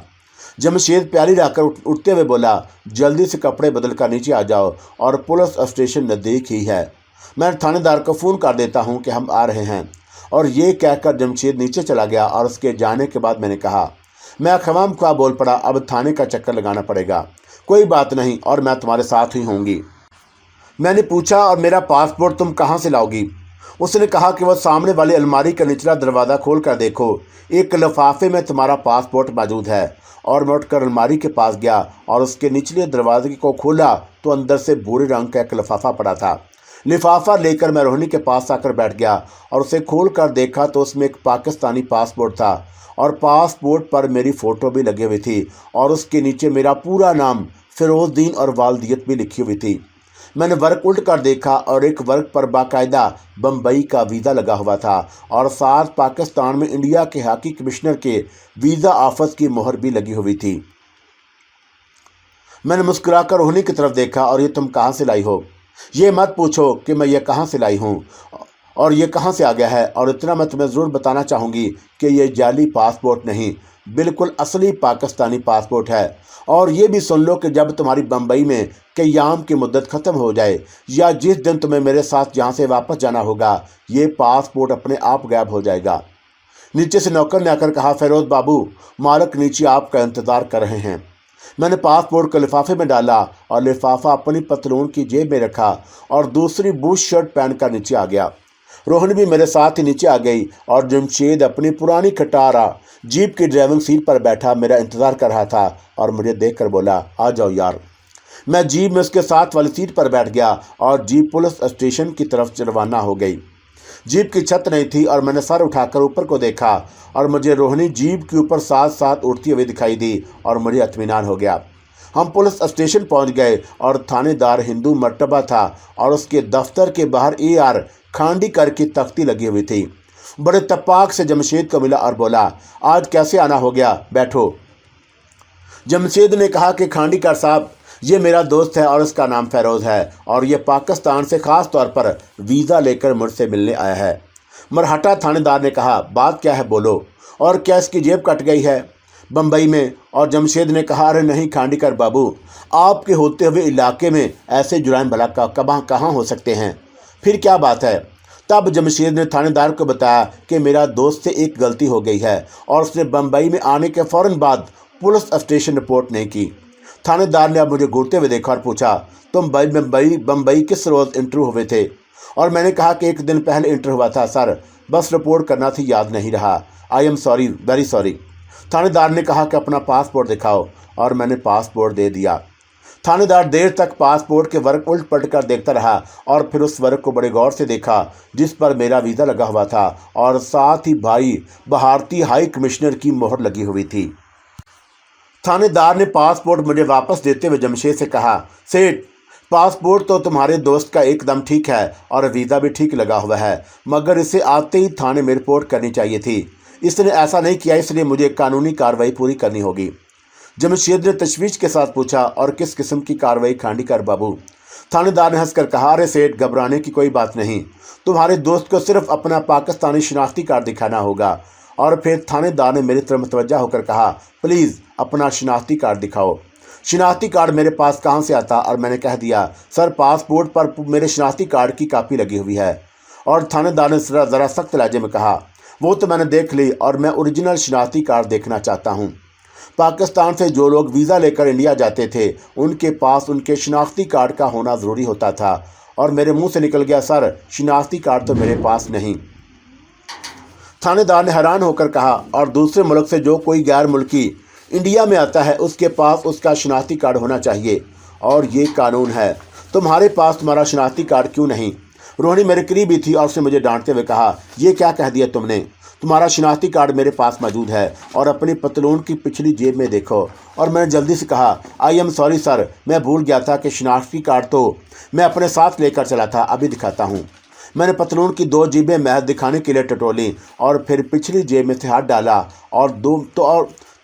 जमशेद प्याली लाकर उठते हुए बोला, जल्दी से कपड़े बदल कर नीचे आ जाओ और पुलिस स्टेशन नज़दीक ही है, मैं थानेदार को फ़ोन कर देता हूँ कि हम आ रहे हैं। और ये कहकर जमशेद नीचे चला गया और उसके जाने के बाद मैंने कहा, मैं ख्वाम ख्वाह बोल पड़ा, अब थाने का चक्कर लगाना पड़ेगा। कोई बात नहीं और मैं तुम्हारे साथ ही होंगी। मैंने पूछा, और मेरा पासपोर्ट तुम कहाँ से लाओगी? उसने कहा कि वह सामने वाली अलमारी का निचला दरवाज़ा खोल कर देखो, एक लिफाफे में तुम्हारा पासपोर्ट मौजूद है। और मैं उठकर अलमारी के पास गया और उसके निचले दरवाजे को खोला तो अंदर से भूरे रंग का एक लिफाफा पड़ा था। लिफाफा लेकर मैं रोहिणी के पास आकर बैठ गया और उसे खोल कर देखा तो उसमें एक पाकिस्तानी पासपोर्ट था और पासपोर्ट पर मेरी फ़ोटो भी लगी हुई थी और उसके नीचे मेरा पूरा नाम फिरोज़दीन और वालदियत भी लिखी हुई थी। मैंने वर्क उल्ट कर देखा और एक वर्क पर बाकायदा बम्बई का वीज़ा लगा हुआ था और साथ पाकिस्तान में इंडिया के हाई कमिश्नर के वीज़ा ऑफिस की मोहर भी लगी हुई थी। मैंने मुस्कुराकर रोहिणी की तरफ देखा और ये तुम कहाँ से लाई हो? ये मत पूछो कि मैं ये कहाँ से लाई हूँ और ये कहाँ से आ गया है, और इतना मैं तुम्हें ज़रूर बताना चाहूँगी कि ये जाली पासपोर्ट नहीं, बिल्कुल असली पाकिस्तानी पासपोर्ट है। और ये भी सुन लो कि जब तुम्हारी बम्बई में क़याम की मुद्दत ख़त्म हो जाए या जिस दिन तुम्हें मेरे साथ यहाँ से वापस जाना होगा, ये पासपोर्ट अपने आप गायब हो जाएगा। नीचे से नौकर ने आकर कहा, फ़िरोज़ बाबू, मालिक नीचे आपका इंतज़ार कर रहे हैं। मैंने पासपोर्ट को लिफाफे में डाला और लिफाफा अपनी पतलून की जेब में रखा और दूसरी बूट शर्ट पहनकर नीचे आ गया। रोहिणी भी मेरे साथ ही नीचे आ गई और जमशेद अपनी पुरानी खटारा जीप की ड्राइविंग सीट पर बैठा मेरा इंतज़ार कर रहा था और मुझे देखकर बोला, आ जाओ यार। मैं जीप में उसके साथ वाली सीट पर बैठ गया और जीप पुलिस स्टेशन की तरफ रवाना हो गई। जीप की छत नहीं थी और मैंने सर उठाकर ऊपर को देखा और मुझे रोहिणी जीप के ऊपर साथ साथ उड़ती हुई दिखाई दी और मुझे इत्मीनान हो गया। हम पुलिस स्टेशन पहुंच गए और थानेदार हिंदू मर्तबा था और उसके दफ्तर के बाहर AR खांडीकर की तख्ती लगी हुई थी। बड़े तपाक से जमशेद को मिला और बोला, आज कैसे आना हो गया, बैठो। जमशेद ने कहा कि खांडीकर साहब, ये मेरा दोस्त है और इसका नाम फ़िरोज़ है और ये पाकिस्तान से ख़ास तौर पर वीज़ा लेकर मुझसे मिलने आया है। मरहटा थानेदार ने कहा, बात क्या है बोलो, और क्या इसकी जेब कट गई है बम्बई में? और जमशेद ने कहा, अरे नहीं खांडीकर बाबू, आपके होते हुए इलाके में ऐसे जुराइम भला कहाँ हो सकते हैं, फिर क्या बात है? तब जमशेद ने थानेदार को बताया कि मेरा दोस्त से एक गलती हो गई है और उसने बम्बई में आने के फ़ौरन बाद पुलिस स्टेशन रिपोर्ट नहीं की। थानेदार ने अब मुझे घूरते हुए देखा और पूछा, तुम बम्बई किस रोज़ इंटरव्यू हुए थे? और मैंने कहा कि एक दिन पहले इंटरव्यू हुआ था सर, बस रिपोर्ट करना थी, याद नहीं रहा, I am sorry, very sorry. थानेदार ने कहा कि अपना पासपोर्ट दिखाओ और मैंने पासपोर्ट दे दिया। थानेदार देर तक पासपोर्ट के वर्क उल्ट पलट कर देखता रहा और फिर उस वर्क को बड़े गौर से देखा जिस पर मेरा वीज़ा लगा हुआ था और साथ ही भाई भारतीय हाई कमिश्नर की मोहर लगी हुई थी। थानेदार ने पासपोर्ट मुझे वापस देते हुए जमशेद से कहा, सेठ, पासपोर्ट तो तुम्हारे दोस्त का एकदम ठीक है और वीज़ा भी ठीक लगा हुआ है, मगर इसे आते ही थाने में रिपोर्ट करनी चाहिए थी। इसने ऐसा नहीं किया, इसलिए मुझे कानूनी कार्रवाई पूरी करनी होगी। जमशेद ने तशवीश के साथ पूछा, और किस किस्म की कार्रवाई खांडीकर बाबू? थानेदार ने हंसकर कहा, अरे सेठ, घबराने की कोई बात नहीं, तुम्हारे दोस्त को सिर्फ अपना पाकिस्तानी शनाख्ती कार्ड दिखाना होगा। और फिर थानेदार ने मेरी तरफ मुतवज्जा होकर कहा, प्लीज़ अपना शनाख्ती कार्ड दिखाओ। शनाख्ती कार्ड मेरे पास कहाँ से आता? और मैंने कह दिया, सर, पासपोर्ट पर मेरे शनाख्ती कार्ड की कापी लगी हुई है। और थानेदार ने ज़रा सख्त लहजे में कहा, वो तो मैंने देख ली और मैं ओरिजिनल शनाख्ती कार्ड देखना चाहता हूँ। पाकिस्तान से जो लोग वीज़ा लेकर इंडिया जाते थे उनके पास उनके शनाख्ती कार्ड का होना ज़रूरी होता था और मेरे मुंह से निकल गया, सर, शनाख्ती कार्ड तो मेरे पास नहीं। थानेदार ने हैरान होकर कहा, और दूसरे मुल्क से जो कोई गैर मुल्की इंडिया में आता है उसके पास उसका शनाख्ती कार्ड होना चाहिए और ये कानून है। तुम्हारे पास तुम्हारा शनाख्ती कार्ड क्यों नहीं? रोहिणी मेरे करीब ही थी और उसने मुझे डांटते हुए कहा, ये क्या कह दिया तुमने? तुम्हारा शनाख्ती कार्ड मेरे पास मौजूद है और अपनी पतलून की पिछली जेब में देखो। और मैंने जल्दी से कहा, आई एम सॉरी सर, मैं भूल गया था कि शनाख्ती कार्ड तो मैं अपने साथ लेकर चला था, अभी दिखाता हूँ। मैंने पतलून की 2 जेबें महज दिखाने के लिए टटोली और फिर पिछली जेब में से हाथ डाला और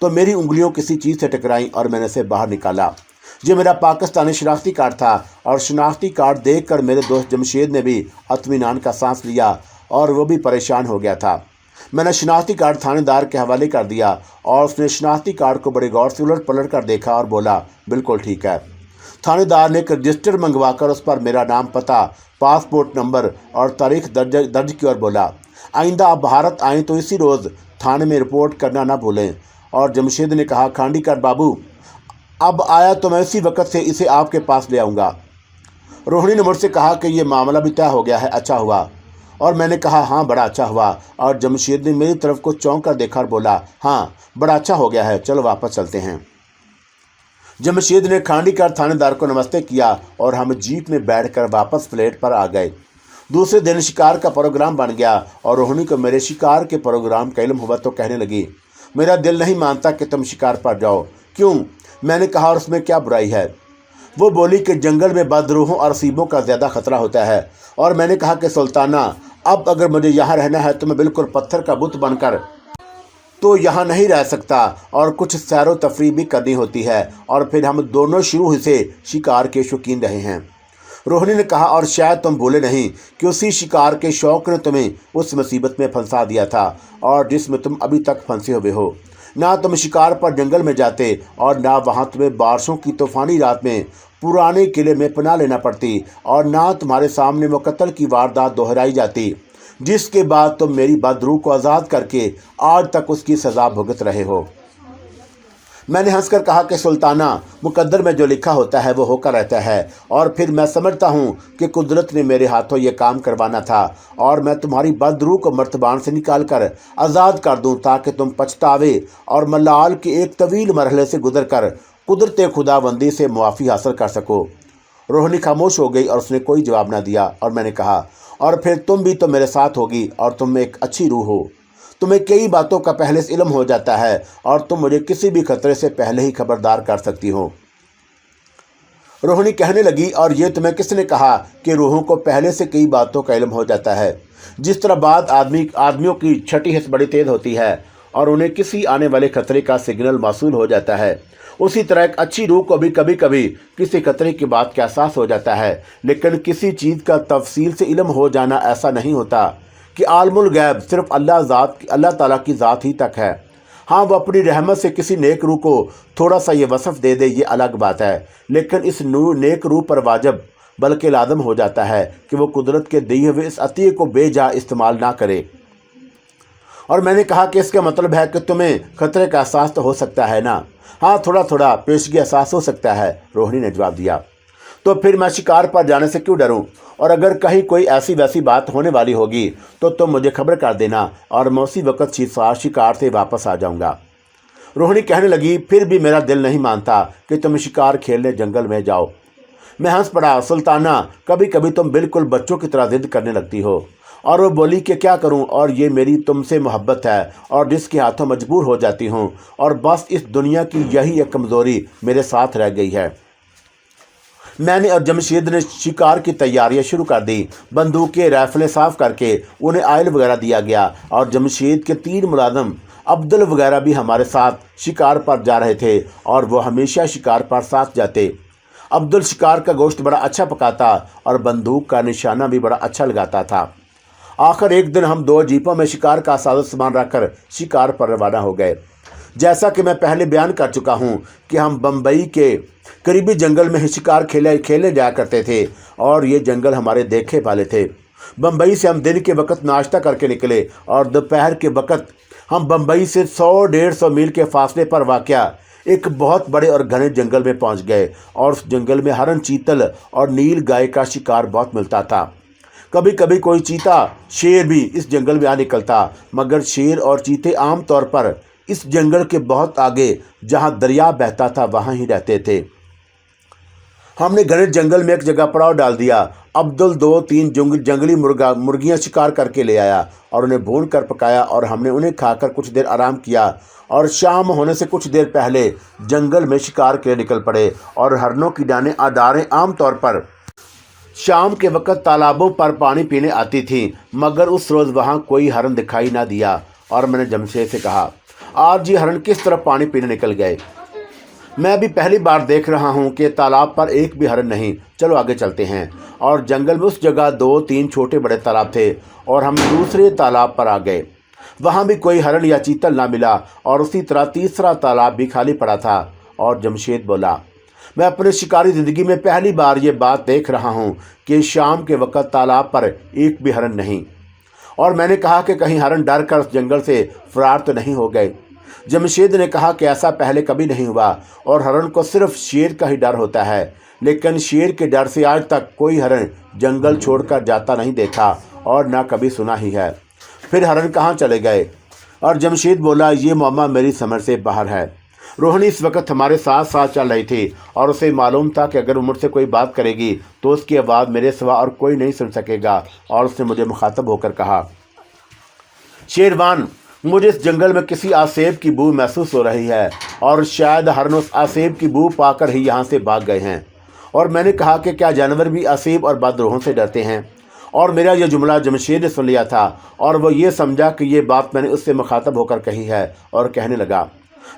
तो मेरी उंगलियों किसी चीज़ से टकराई और मैंने इसे बाहर निकाला। ये मेरा पाकिस्तानी शनाख्ती कार्ड था और शनाख्ती कार्ड देखकर मेरे दोस्त जमशेद ने भी इत्मीनान का सांस लिया और वो भी परेशान हो गया था। मैंने शनाख्ती कार्ड थानेदार के हवाले कर दिया और उसने शनाख्ती कार्ड को बड़े गौर से उलट पलट कर देखा और बोला, बिल्कुल ठीक है। थानेदार ने एक रजिस्टर मंगवाकर उस पर मेरा नाम, पता, पासपोर्ट नंबर और तारीख दर्ज की और बोला, आइंदा आप भारत आएँ तो इसी रोज़ थाने में रिपोर्ट करना ना भूलें। और जमशेद ने कहा, खांडीकर बाबू, अब आया तो मैं इसी वक्त से इसे आपके पास ले आऊँगा। रोहिणी ने मुझसे कहा कि ये मामला भी तय हो गया है, अच्छा हुआ। और मैंने कहा हाँ बड़ा अच्छा हुआ, और जमशेद ने मेरी तरफ को चौंक कर देखा और बोला हाँ बड़ा अच्छा हो गया है, चलो वापस चलते हैं। जमशेद ने खांडीकर थानेदार को नमस्ते किया और हम जीप में बैठकर वापस फ्लैट पर आ गए। दूसरे दिन शिकार का प्रोग्राम बन गया और रोहिणी को मेरे शिकार के प्रोग्राम का इल्म हुआ तो कहने लगी, मेरा दिल नहीं मानता कि तुम शिकार पर जाओ। क्यों? मैंने कहा, और उसमें क्या बुराई है? वो बोली कि जंगल में बदरूहों और सीबों का ज़्यादा खतरा होता है। और मैंने कहा कि सुल्ताना, अब अगर मुझे यहाँ रहना है तो मैं बिल्कुल पत्थर का बुत बनकर तो यहाँ नहीं रह सकता, और कुछ सैरो तफरी भी करनी होती है। और फिर हम दोनों शुरू ही से शिकार के शौकीन रहे हैं। रोहिणी ने कहा, और शायद तुम भूले नहीं कि उसी शिकार के शौक़ ने तुम्हें उस मुसीबत में फंसा दिया था और जिसमें तुम अभी तक फंसे हुए हो। ना तुम शिकार पर जंगल में जाते और ना वहाँ तुम्हें बारिशों की तूफानी रात में पुराने किले में पनाह लेना पड़ती, और ना तुम्हारे सामने वो कत्ल की वारदात दोहराई जाती जिसके बाद तुम मेरी बदरूह को आज़ाद करके आज तक उसकी सज़ा भुगत रहे हो। मैंने हंसकर कहा कि सुल्ताना, मुकद्दर में जो लिखा होता है वो होकर रहता है, और फिर मैं समझता हूँ कि कुदरत ने मेरे हाथों ये काम करवाना था और मैं तुम्हारी बदरूह को मर्तबान से निकाल कर आज़ाद कर दूँ ताकि तुम पछतावे और मलाल के एक तवील मरहले से गुजर कर कुदरत खुदाबंदी से मुआफ़ी हासिल कर सको। रोहिणी खामोश हो गई और उसने कोई जवाब न दिया। और मैंने कहा, और फिर तुम भी तो मेरे साथ होगी और तुम एक अच्छी रूह हो। तुम्हें कई बातों का पहले से इल्म हो जाता है और तुम मुझे किसी भी खतरे से पहले ही खबरदार कर सकती हो। रोहिणी कहने लगी, और ये तुम्हें किसने कहा कि रूहों को पहले से कई बातों का इल्म हो जाता है? जिस तरह बात आदमियों की छठी हिस्स बड़ी तेज़ होती है और उन्हें किसी आने वाले खतरे का सिग्नल मासूल हो जाता है, उसी तरह एक अच्छी रूह को भी कभी कभी किसी खतरे की बात का एहसास हो जाता है। लेकिन किसी चीज़ का तफसील से इल्म हो जाना ऐसा नहीं होता कि आलमुल गैब सिर्फ अल्लाह ताला की ज़ात ही तक है। हाँ, वो अपनी रहमत से किसी नेक रूह को थोड़ा सा ये वसफ़ दे दे, ये अलग बात है। लेकिन इस नेक रूह पर वाजिब बल्कि लाजम हो जाता है कि वो कुदरत के दिए हुए इस अतिये को बेजा इस्तेमाल ना करे। और मैंने कहा कि इसका मतलब है कि तुम्हें खतरे का एहसास तो हो सकता है ना? हाँ, थोड़ा थोड़ा पेशगी एहसास हो सकता है, रोहिणी ने जवाब दिया। तो फिर मैं शिकार पर जाने से क्यों डरूं? और अगर कहीं कोई ऐसी वैसी बात होने वाली होगी तो तुम मुझे खबर कर देना और मैं उसी वक्त शिकार से वापस आ जाऊंगा। रोहिणी कहने लगी, फिर भी मेरा दिल नहीं मानता कि तुम शिकार खेलने जंगल में जाओ। मैं हंस पड़ा, सुल्ताना, कभी कभी तुम बिल्कुल बच्चों की तरह जिद करने लगती हो। और वो बोली कि क्या करूं, और ये मेरी तुमसे मोहब्बत है और जिसके हाथों मजबूर हो जाती हूं, और बस इस दुनिया की यही एक कमज़ोरी मेरे साथ रह गई है। मैंने और जमशेद ने शिकार की तैयारियां शुरू कर दी। बंदूकें राइफलें साफ़ करके उन्हें आयल वगैरह दिया गया और जमशेद के 3 मुलाजम अब्दुल वगैरह भी हमारे साथ शिकार पर जा रहे थे और वो हमेशा शिकार पर साथ जाते। अब्दुल शिकार का गोश्त बड़ा अच्छा पकाता और बंदूक का निशाना भी बड़ा अच्छा लगाता था। आखिर एक दिन हम 2 जीपों में शिकार का साजो सामान रखकर शिकार पर रवाना हो गए। जैसा कि मैं पहले बयान कर चुका हूं कि हम बम्बई के करीबी जंगल में ही शिकार खेले जाया करते थे और ये जंगल हमारे देखे वाले थे। बम्बई से हम दिन के वक्त नाश्ता करके निकले और दोपहर के वक्त हम बम्बई से 100-150 मील के फासले पर वाक़या एक बहुत बड़े और घने जंगल में पहुंच गए। और उस जंगल में हरन, चीतल और नील गाय का शिकार बहुत मिलता था। कभी कभी कोई चीता, शेर भी इस जंगल में आ निकलता, मगर शेर और चीते आम तौर पर इस जंगल के बहुत आगे जहां दरिया बहता था वहां ही रहते थे। हमने घने जंगल में एक जगह पड़ाव डाल दिया। अब्दुल 2-3 जंगली मुर्गियां शिकार करके ले आया और उन्हें भून कर पकाया और हमने उन्हें खाकर कुछ देर आराम किया और शाम होने से कुछ देर पहले जंगल में शिकार के लिए निकल पड़े। और हरनों की डारें आमतौर पर शाम के वक्त तालाबों पर पानी पीने आती थी, मगर उस रोज़ वहाँ कोई हरन दिखाई ना दिया। और मैंने जमशेद से कहा, आज ये हरन किस तरफ पानी पीने निकल गए? मैं भी पहली बार देख रहा हूँ कि तालाब पर एक भी हरन नहीं। चलो आगे चलते हैं। और जंगल में उस जगह 2-3 छोटे बड़े तालाब थे और हम दूसरे तालाब पर आ गए। वहाँ भी कोई हरन या चीतल ना मिला और उसी तरह तीसरा तालाब भी खाली पड़ा था। और जमशेद बोला, मैं अपने शिकारी ज़िंदगी में पहली बार ये बात देख रहा हूँ कि शाम के वक्त तालाब पर एक भी हरन नहीं। और मैंने कहा कि कहीं हरन डर कर उस जंगल से फरार तो नहीं हो गए। जमशेद ने कहा कि ऐसा पहले कभी नहीं हुआ और हरन को सिर्फ शेर का ही डर होता है, लेकिन शेर के डर से आज तक कोई हरन जंगल छोड़कर जाता नहीं देखा। और ना कभी सुना ही है। फिर हरन कहाँ चले गए? और जमशेद बोला, ये मामा मेरी समझ से बाहर है। रोहिणी इस वक्त हमारे साथ साथ चल रही थी और उसे मालूम था कि अगर मुझसे कोई बात करेगी तो उसकी आवाज़ मेरे सिवा और कोई नहीं सुन सकेगा। और उसने मुझे मुखातब होकर कहा, शेरवान, मुझे इस जंगल में किसी आसेब की बू महसूस हो रही है और शायद हरन उस आसेब की बू पाकर ही यहाँ से भाग गए हैं। और मैंने कहा कि क्या जानवर भी आसेब और बदरूहों से डरते हैं? और मेरा यह जुमला जमशेद ने सुन लिया था और वो ये समझा कि ये बात मैंने उससे मुखातब होकर कही है और कहने लगा,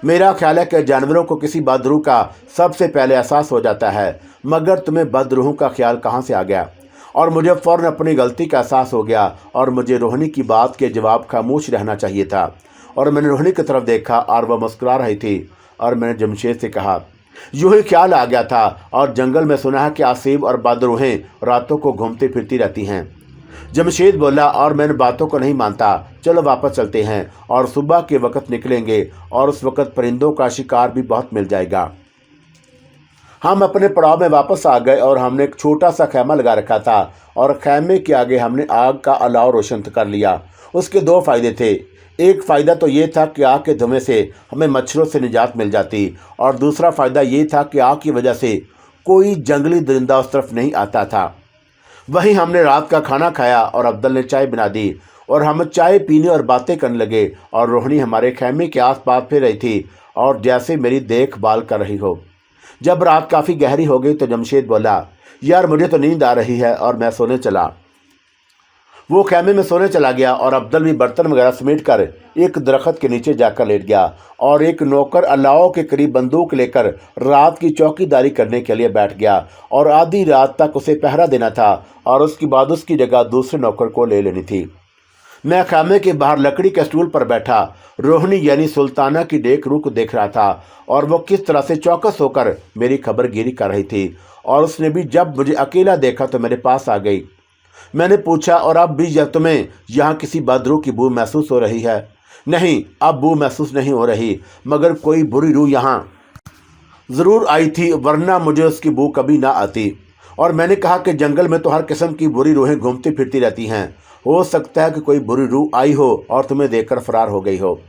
मेरा ख्याल है कि जानवरों को किसी बदरूह का सबसे पहले एहसास हो जाता है, मगर तुम्हें बदरूहों का ख्याल कहाँ से आ गया? और मुझे फ़ौरन अपनी गलती का एहसास हो गया और मुझे रोहिणी की बात के जवाब खामोश रहना चाहिए था। और मैंने रोहिणी की तरफ देखा और वह मुस्कुरा रही थी और मैंने जमशेद से कहा, यूँ ही ख्याल आ गया था और जंगल में सुना है कि आसेब और बदरूहें रातों को घूमती फिरती रहती हैं। जमशेद बोला, और मैं इन बातों को नहीं मानता, चलो वापस चलते हैं और सुबह के वक्त निकलेंगे और उस वक्त परिंदों का शिकार भी बहुत मिल जाएगा। हम अपने पड़ाव में वापस आ गए और हमने एक छोटा सा खैमा लगा रखा था और खैमे के आगे हमने आग का अलाव रोशन कर लिया। उसके दो फ़ायदे थे। एक फ़ायदा तो ये था कि आग के धुएं से हमें मच्छरों से निजात मिल जाती और दूसरा फ़ायदा ये था कि आग की वजह से कोई जंगली दरिंदा उस तरफ नहीं आता था। वहीं हमने रात का खाना खाया और अब्दुल ने चाय बना दी और हम चाय पीने और बातें करने लगे और रोहिणी हमारे खैमे के आसपास फिर रही थी और जैसे मेरी देखभाल कर रही हो। जब रात काफ़ी गहरी हो गई तो जमशेद बोला, यार मुझे तो नींद आ रही है और मैं सोने चला। वो खैमे में सोने चला गया और अब्दुल भी बर्तन वगैरह समेट कर एक दरख्त के नीचे जाकर लेट गया और एक नौकर अलाव के करीब बंदूक लेकर रात की चौकीदारी करने के लिए बैठ गया और आधी रात तक उसे पहरा देना था और उसके बाद उसकी जगह दूसरे नौकर को ले लेनी थी। मैं खैमे के बाहर लकड़ी के स्टूल पर बैठा रोहिणी यानी सुल्ताना की देख रूख देख रहा था और वो किस तरह से चौकस होकर मेरी खबरगिरी कर रही थी। और उसने भी जब मुझे अकेला देखा तो मेरे पास आ गई। मैंने पूछा, और अब भी जब तुम्हें यहाँ किसी बदरूह की बू महसूस हो रही है? नहीं, अब बू महसूस नहीं हो रही, मगर कोई बुरी रूह यहाँ ज़रूर आई थी, वरना मुझे उसकी बू कभी ना आती। और मैंने कहा कि जंगल में तो हर किस्म की बुरी रूहें घूमती फिरती रहती हैं, हो सकता है कि कोई बुरी रूह आई हो और तुम्हें देखकर फरार हो गई हो।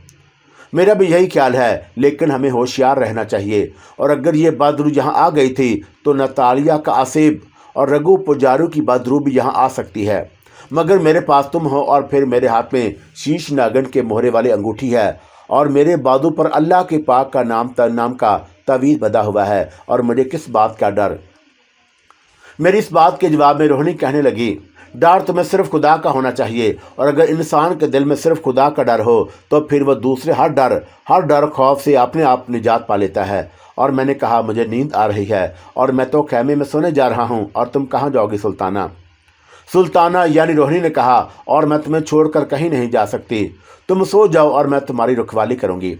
मेरा भी यही ख्याल है, लेकिन हमें होशियार रहना चाहिए। और अगर ये बदरूह यहाँ आ गई थी तो नतालिया का आसेब और रघु पुजारू की बदरूह भी यहाँ आ सकती है। मगर मेरे पास तुम हो और फिर मेरे हाथ में शीश नागन के मोहरे वाली अंगूठी है और मेरे बाजू पर अल्लाह के पाक का नाम का तावीज़ बंधा हुआ है और मुझे किस बात का डर? मेरी इस बात के जवाब में रोहिणी कहने लगी, डर तुम्हें सिर्फ खुदा का होना चाहिए और अगर इंसान के दिल में सिर्फ खुदा का डर हो तो फिर वह दूसरे हर डर खौफ से अपने आप निजात पा लेता है। और मैंने कहा, मुझे नींद आ रही है और मैं तो खैमे में सोने जा रहा हूँ और तुम कहाँ जाओगी सुल्ताना? सुल्ताना यानी रोहिणी ने कहा, और मैं तुम्हें छोड़कर कहीं नहीं जा सकती, तुम सो जाओ और मैं तुम्हारी रखवाली करूँगी।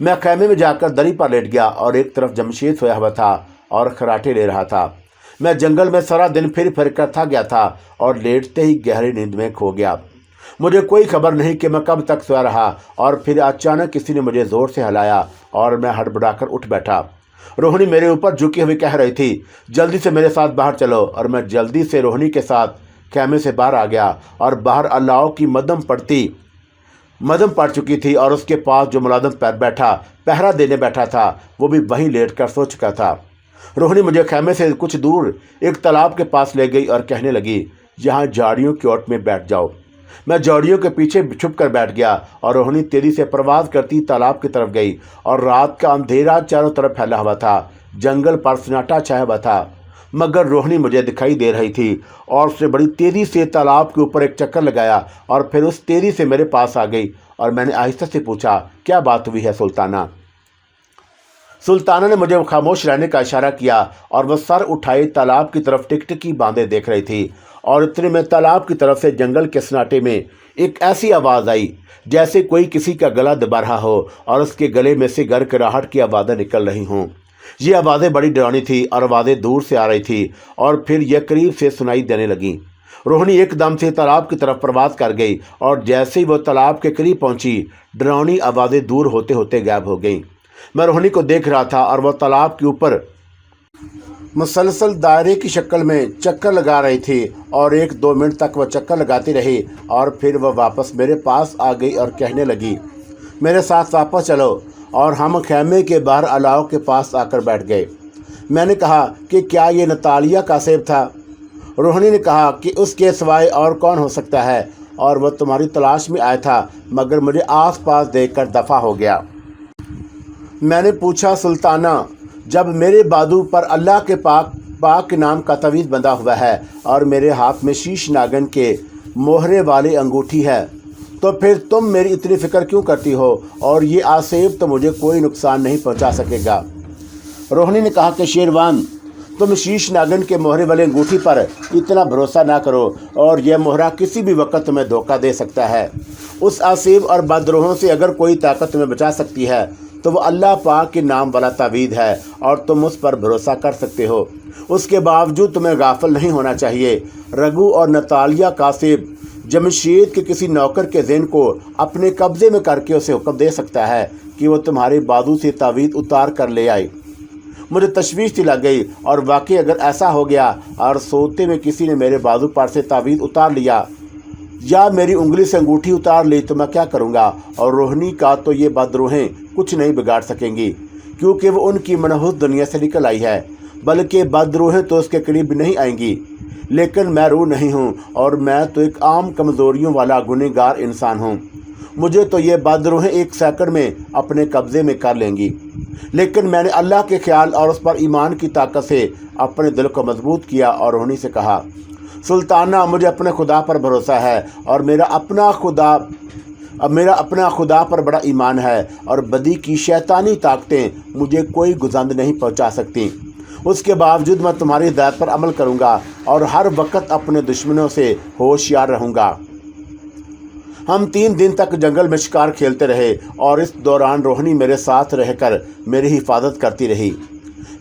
मैं खैमे में जाकर दरी पर लेट गया और एक तरफ जमशेद सोया हुआ था और खराटे ले रहा था। मैं जंगल में सारा दिन फिर कर थक गया था और लेटते ही गहरी नींद में खो गया। मुझे कोई खबर नहीं कि मैं कब तक सोया रहा और फिर अचानक किसी ने मुझे ज़ोर से हिलाया और मैं हड़बड़ाकर उठ बैठा। रोहिणी मेरे ऊपर झुकी हुई कह रही थी, जल्दी से मेरे साथ बाहर चलो। और मैं जल्दी से रोहिणी के साथ खैमे से बाहर आ गया और बाहर अलाव की मदम पड़ चुकी थी और उसके पास जो मुलाजिम पहरा देने बैठा था वो भी वहीं लेट कर सो चुका था। रोहिणी मुझे खैमे से कुछ दूर एक तालाब के पास ले गई और कहने लगी, यहाँ झाड़ियों की ओट में बैठ जाओ। मैं झाड़ियों के पीछे छुप कर बैठ गया और रोहिणी तेजी से प्रवास करती तालाब की तरफ गई और रात का अंधेरा चारों तरफ फैला हुआ था। जंगल पर सन्नाटा छाया हुआ था, मगर रोहिणी मुझे दिखाई दे रही थी और उसने बड़ी तेज़ी से तालाब के ऊपर एक चक्कर लगाया और फिर उस तेज़ी से मेरे पास आ गई। और मैंने आहिस्ता से पूछा, क्या बात हुई है सुल्ताना? सुल्ताना ने मुझे खामोश रहने का इशारा किया और वह सर उठाए तालाब की तरफ टिकटिकी बांधे देख रही थी। और इतने में तालाब की तरफ से जंगल के सन्नाटे में एक ऐसी आवाज़ आई जैसे कोई किसी का गला दबा रहा हो और उसके गले में से गड़गड़ाहट की आवाज़ें निकल रही हों। ये आवाज़ें बड़ी डरावनी थी और आवाज़ें दूर से आ रही थी और फिर यह करीब से सुनाई देने लगीं। रोहिणी एकदम से तालाब की तरफ प्रवास कर गई और जैसे ही वो तालाब के करीब पहुंची, डरावनी आवाज़ें दूर होते होते गायब हो गईं। मैं रोहिणी को देख रहा था और वह तालाब के ऊपर मुसलसल दायरे की शक्ल में चक्कर लगा रही थी और 1-2 मिनट तक वह चक्कर लगाती रही और फिर वह वापस मेरे पास आ गई और कहने लगी, मेरे साथ वापस चलो। और हम खैमे के बाहर अलाव के पास आकर बैठ गए। मैंने कहा कि क्या ये नतालिया कासेब था? रोहिणी ने कहा कि उसके सिवाय और कौन हो सकता है, और वह तुम्हारी तलाश में आया था मगर मुझे आसपास देखकर दफ़ा हो गया। मैंने पूछा, सुल्ताना, जब मेरे बाजू पर अल्लाह के पाक के नाम का तवीज़ बंधा हुआ है और मेरे हाथ में शीश नागन के मोहरे वाली अंगूठी है, तो फिर तुम मेरी इतनी फ़िक्र क्यों करती हो? और ये आसेब तो मुझे कोई नुकसान नहीं पहुंचा सकेगा। रोहिणी ने कहा कि शेरवान, तुम शीश नागन के मोहरे वाली अंगूठी पर इतना भरोसा ना करो, और यह मोहरा किसी भी वक्त तुम्हें धोखा दे सकता है। उस आसेब और बदरोहों से अगर कोई ताकत तुम्हें बचा सकती है तो वह अल्लाह पाक के नाम वाला तावीज़ है, और तुम उस पर भरोसा कर सकते हो। उसके बावजूद तुम्हें गाफिल नहीं होना चाहिए। रघु और नतालिया कासेब जमशेद के किसी नौकर के ज़हन को अपने कब्ज़े में करके उसे हुक्म दे सकता है कि वो तुम्हारे बाजू से तावीज़ उतार कर ले आए। मुझे तशवीश सी लग गई, और वाकई अगर ऐसा हो गया और सोते में किसी ने मेरे बाजू पर से तावीज़ उतार लिया या मेरी उंगली से अंगूठी उतार ली तो मैं क्या करूँगा? और रोहिणी का तो ये बदरूहें कुछ नहीं बिगाड़ सकेंगी, क्योंकि वो उनकी मनहूस दुनिया से निकल आई है, बल्कि बदरूहें तो उसके करीब नहीं आएंगी। लेकिन मैं रूह नहीं हूँ, और मैं तो एक आम कमज़ोरियों वाला गुनहगार इंसान हूँ। मुझे तो ये बदरूहें 1 सेकंड में अपने कब्ज़े में कर लेंगी। लेकिन मैंने अल्लाह के ख्याल और उस पर ईमान की ताकत से अपने दिल को मजबूत किया और रोहिणी से कहा, सुल्ताना, मुझे अपने खुदा पर भरोसा है, और मेरा अपना खुदा पर बड़ा ईमान है, और बदी की शैतानी ताकतें मुझे कोई गुजंद नहीं पहुंचा सकती। उसके बावजूद मैं तुम्हारी हिदायत पर अमल करूंगा और हर वक्त अपने दुश्मनों से होशियार रहूंगा। हम 3 दिन तक जंगल में शिकार खेलते रहे, और इस दौरान रोहिणी मेरे साथ रहकर मेरी हिफाजत करती रही।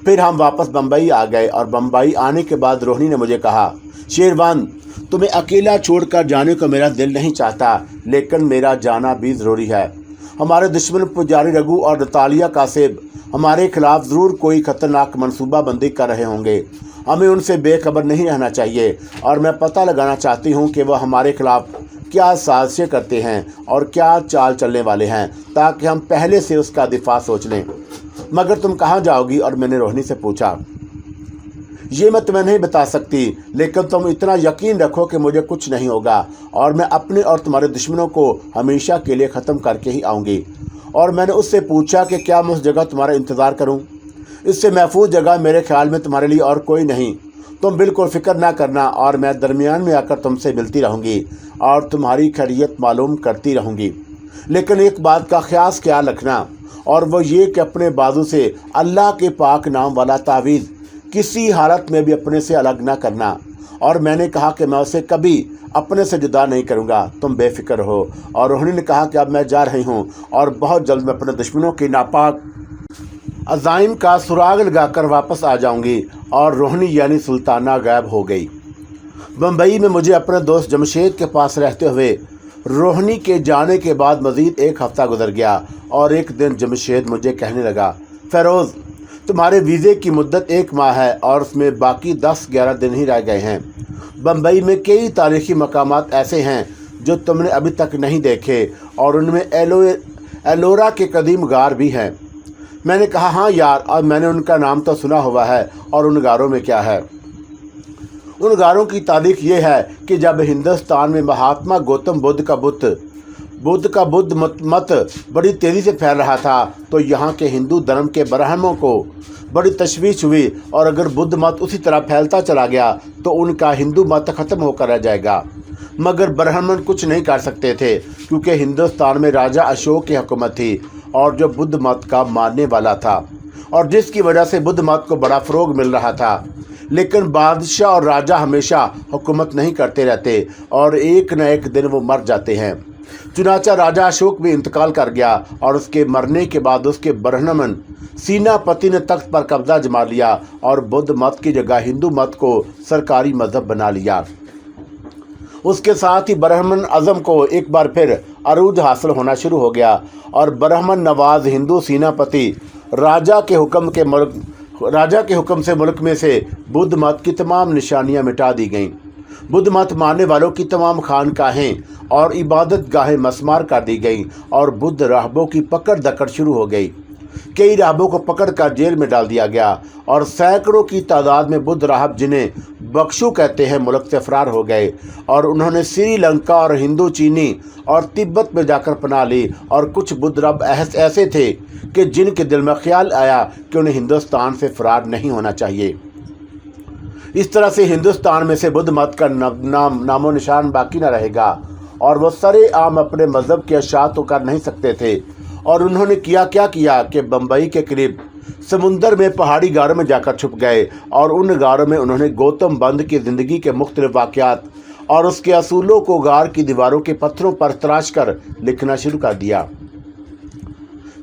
फिर हम वापस बम्बई आ गए, और बम्बई आने के बाद रोहिणी ने मुझे कहा, शेरवान, तुम्हें अकेला छोड़कर जाने को मेरा दिल नहीं चाहता, लेकिन मेरा जाना भी ज़रूरी है। हमारे दुश्मन पुजारी रघु और नतालिया कासेब हमारे खिलाफ ज़रूर कोई ख़तरनाक मनसूबाबंदी कर रहे होंगे। हमें उनसे बेखबर नहीं रहना चाहिए, और मैं पता लगाना चाहती हूँ कि वह हमारे खिलाफ क्या साजिशें करते हैं और क्या चाल चलने वाले हैं, ताकि हम पहले से उसका दिफा सोच लें। मगर तुम कहाँ जाओगी? और मैंने रोहिणी से पूछा। ये मैं तुम्हें नहीं बता सकती, लेकिन तुम इतना यकीन रखो कि मुझे कुछ नहीं होगा, और मैं अपने और तुम्हारे दुश्मनों को हमेशा के लिए ख़त्म करके ही आऊँगी। और मैंने उससे पूछा कि क्या मैं उस जगह तुम्हारा इंतज़ार करूँ? इससे महफूज जगह मेरे ख्याल में तुम्हारे लिए और कोई नहीं। तुम बिल्कुल फ़िक्र ना करना, और मैं दरमियान में आकर तुमसे मिलती रहूँगी और तुम्हारी खैरियत मालूम करती रहूँगी। लेकिन एक बात का ख़ास ख्याल रखना, और वो ये कि अपने बाजू से अल्लाह के पाक नाम वाला तावीज़ किसी हालत में भी अपने से अलग ना करना। और मैंने कहा कि मैं उसे कभी अपने से जुदा नहीं करूँगा, तुम बेफिक्र हो। और रोहिणी ने कहा कि अब मैं जा रही हूँ, और बहुत जल्द मैं अपने दुश्मनों की नापाक अज़ाइम का सुराग लगाकर वापस आ जाऊँगी। और रोहिणी यानी सुल्ताना गायब हो गई। बम्बई में मुझे अपने दोस्त जमशेद के पास रहते हुए रोहिणी के जाने के बाद मज़ीद 1 हफ़्ता गुजर गया, और एक दिन जमशेद मुझे कहने लगा, फ़ेरोज़, तुम्हारे वीज़े की मुद्दत 1 माह है, और उसमें बाकी 10-11 दिन ही रह गए हैं। बम्बई में कई तारीख़ी मकामात ऐसे हैं जो तुमने अभी तक नहीं देखे, और उनमें एलोरा के कदीम गार भी हैं। मैंने कहा, हाँ यार, और मैंने उनका नाम तो सुना हुआ है। और उन गारों में क्या है? उन गारों की तारीख ये है कि जब हिंदुस्तान में महात्मा गौतम बुद्ध का बुद्ध मत बड़ी तेज़ी से फैल रहा था, तो यहाँ के हिंदू धर्म के ब्राह्मणों को बड़ी तशवीश हुई, और अगर बुद्ध मत उसी तरह फैलता चला गया तो उनका हिंदू मत ख़त्म होकर रह जाएगा। मगर ब्राह्मण कुछ नहीं कर सकते थे, क्योंकि हिंदुस्तान में राजा अशोक की हुकूमत थी, और जो बुद्ध मत का मानने वाला था, और जिसकी वजह से बुद्ध मत को बड़ा फ़रोग मिल रहा था। लेकिन बादशाह और राजा हमेशा हुकूमत नहीं करते रहते, और एक न एक दिन वो मर जाते हैं। चुनाचा राजा अशोक भी इंतकाल कर गया, और उसके मरने के बाद उसके ब्राह्मण सेनापति ने तख्त पर कब्जा जमा लिया, और बुद्ध मत की जगह हिंदू मत को सरकारी मजहब बना लिया। उसके साथ ही ब्राह्मण आज़म को एक बार फिर अरूज हासिल होना शुरू हो गया, और ब्राह्मण नवाज हिंदू सेनापति राजा के राजा के हुक्म से मुल्क में से बुद्ध मत की तमाम निशानियां मिटा दी गईं। बुद्ध मत मानने वालों की तमाम खानकाहें और इबादत गाहें मस्मार कर दी गईं और बुद्ध राहबों की पकड़ दकड़ शुरू हो गई। कई राहबों को पकड़कर जेल में डाल दिया गया और सैकड़ों की तादाद में बुद्ध राहब, जिन्हें बख्शू कहते हैं, मुल्क से फरार हो गए और उन्होंने श्रीलंका और हिंदू चीनी और तिब्बत में जाकर पनाह ली। और कुछ बुद्ध राहब ऐसे थे कि जिनके दिल में ख्याल आया कि उन्हें हिंदुस्तान से फरार नहीं होना चाहिए। इस तरह से हिंदुस्तान में से बुद्ध मत का नामो निशान बाकी न रहेगा और वो सरेआम अपने मज़हब के अशात तो कर नहीं सकते थे। और उन्होंने क्या कि बम्बई के करीब समुंदर में पहाड़ी गारों में जाकर छुप गए और उन गारों में उन्होंने गौतम बुद्ध की ज़िंदगी के मुख्तलिफ वाक़यात और उसके असूलों को गार की दीवारों के पत्थरों पर तराश कर लिखना शुरू कर दिया।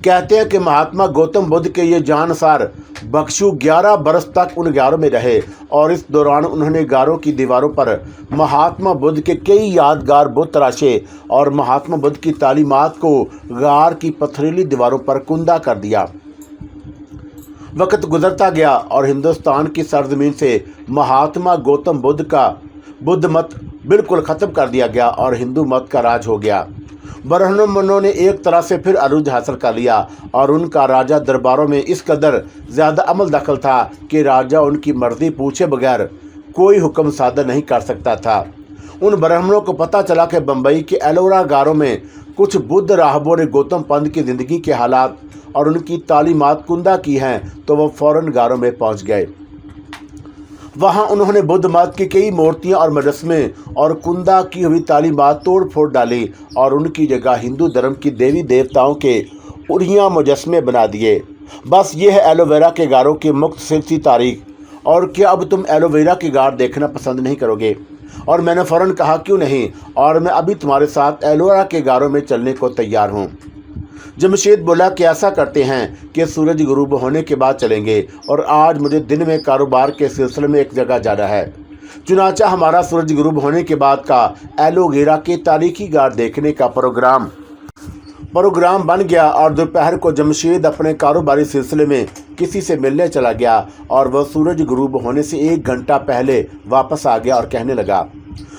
कहते हैं कि महात्मा गौतम बुद्ध के ये जानसार बख्शू 11 बरस तक उन गारों में रहे और इस दौरान उन्होंने गारों की दीवारों पर महात्मा बुद्ध के कई यादगार बुत तराशे और महात्मा बुद्ध की तालीमात को गार की पथरीली दीवारों पर कुंदा कर दिया। वक्त गुजरता गया और हिंदुस्तान की सरजमीन से महात्मा गौतम बुद्ध का बुद्ध मत बिल्कुल ख़त्म कर दिया गया और हिंदू मत का राज हो गया। ब्राह्मणों ने एक तरह से फिर अरूज हासिल कर लिया और उनका राजा दरबारों में इस कदर ज़्यादा अमल दखल था कि राजा उनकी मर्जी पूछे बगैर कोई हुक्म सादर नहीं कर सकता था। उन ब्राह्मणों को पता चला कि बम्बई के एलोरा गारों में कुछ बुद्ध राहबों ने गौतम पंत की ज़िंदगी के हालात और उनकी तालीमात कुंदा की हैं, तो वह फ़ौरन गारों में पहुंच गए। वहां उन्होंने बुद्ध मत की कई मूर्तियां और मुजस्मे और कुंदा की हुई तालीमात तोड़ फोड़ डाली और उनकी जगह हिंदू धर्म की देवी देवताओं के उड़िया मुजस्मे बना दिए। बस ये है एलोवेरा के गारों की मुख्तसर सी तारीख। और क्या अब तुम एलोवेरा के गार देखना पसंद नहीं करोगे? और मैंने फ़ौरन कहा क्यों नहीं, और मैं अभी तुम्हारे साथ एलोवेरा के गारों में चलने को तैयार हूँ। जमशेद बोला कि ऐसा करते हैं कि सूरज गुरूब होने के बाद चलेंगे और आज मुझे दिन में कारोबार के सिलसिले में एक जगह जाना है। चुनाचा हमारा सूरज गुरूब होने के बाद का एलोवेरा के तारीखी गार देखने का प्रोग्राम बन गया और दोपहर को जमशेद अपने कारोबारी सिलसिले में किसी से मिलने चला गया और वह सूरज गुरूब होने से 1 घंटा पहले वापस आ गया और कहने लगा,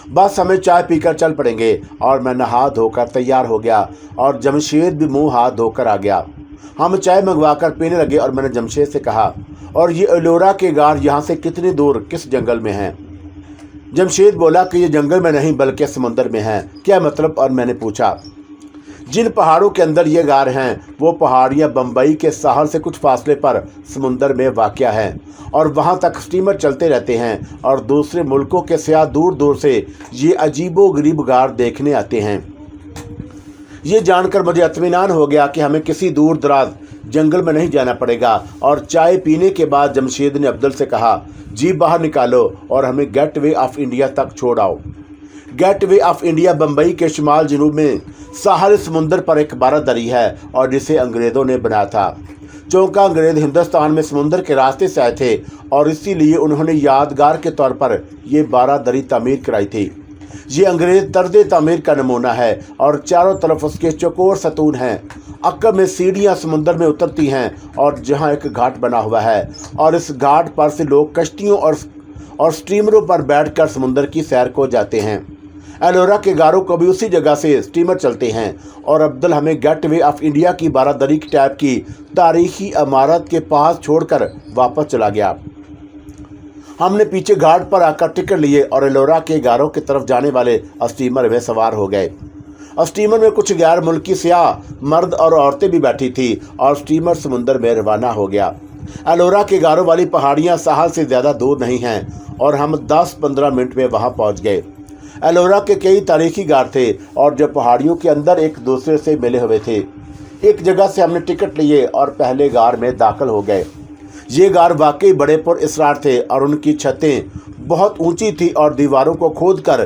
बस हमें चाय पीकर चल पड़ेंगे। और मैं नहा धोकर तैयार हो गया और जमशेद भी मुंह हाथ धोकर आ गया। हम चाय मंगवाकर पीने लगे और मैंने जमशेद से कहा, और ये एलोरा के गार यहाँ से कितनी दूर किस जंगल में हैं? जमशेद बोला कि ये जंगल में नहीं बल्कि समुंदर में है। क्या मतलब? और मैंने पूछा, जिन पहाड़ों के अंदर ये गार हैं वो पहाड़ियाँ बम्बई के साहल से कुछ फासले पर समुंदर में वाक़या हैं और वहाँ तक स्टीमर चलते रहते हैं और दूसरे मुल्कों के सयाह दूर दूर से ये अजीबोगरीब गार देखने आते हैं। ये जानकर मुझे इत्मीनान हो गया कि हमें किसी दूर दराज जंगल में नहीं जाना पड़ेगा। और चाय पीने के बाद जमशेद ने अब्दुल से कहा, जी बाहर निकालो और हमें गेटवे ऑफ इंडिया तक छोड़ आओ। गेटवे ऑफ इंडिया बम्बई के शुमाल जनूब में साहल समुंदर पर एक बारादरी है और जिसे अंग्रेज़ों ने बनाया था। चौंका अंग्रेज़ हिंदुस्तान में समुंदर के रास्ते से आए थे और इसीलिए उन्होंने यादगार के तौर पर ये बारादरी तामीर कराई थी। ये अंग्रेज़ तर्ज तामीर का नमूना है और चारों तरफ उसके चौकोर सतून हैं। अक्कब में सीढ़ियाँ समुंदर में उतरती हैं और जहाँ एक घाट बना हुआ है और इस घाट पर से लोग कश्तियों और स्टीमरों पर बैठकर समुंदर की सैर को जाते हैं। एलोरा के गारों को भी उसी जगह से स्टीमर चलते हैं और अब्दुल हमें गेटवे ऑफ इंडिया की बारादरी टाइप की तारीखी इमारत के पास छोड़कर वापस चला गया। हमने पीछे घाट पर आकर टिकट लिए और एलोरा के गारों की तरफ जाने वाले स्टीमर में सवार हो गए। स्टीमर में कुछ गैर मुल्की सियाह मर्द और औरतें भी बैठी थी और स्टीमर समुंदर में रवाना हो गया। एलोरा के गारों वाली पहाड़ियाँ साहल से ज़्यादा दूर नहीं हैं और हम 10-15 मिनट में वहाँ पहुँच गए। एलोरा के कई तारीखी गार थे और जो पहाड़ियों के अंदर एक दूसरे से मिले हुए थे। एक जगह से हमने टिकट लिए और पहले गार में दाखिल हो गए। ये गार वाकई बड़े पुरअसरार थे और उनकी छतें बहुत ऊंची थी और दीवारों को खोदकर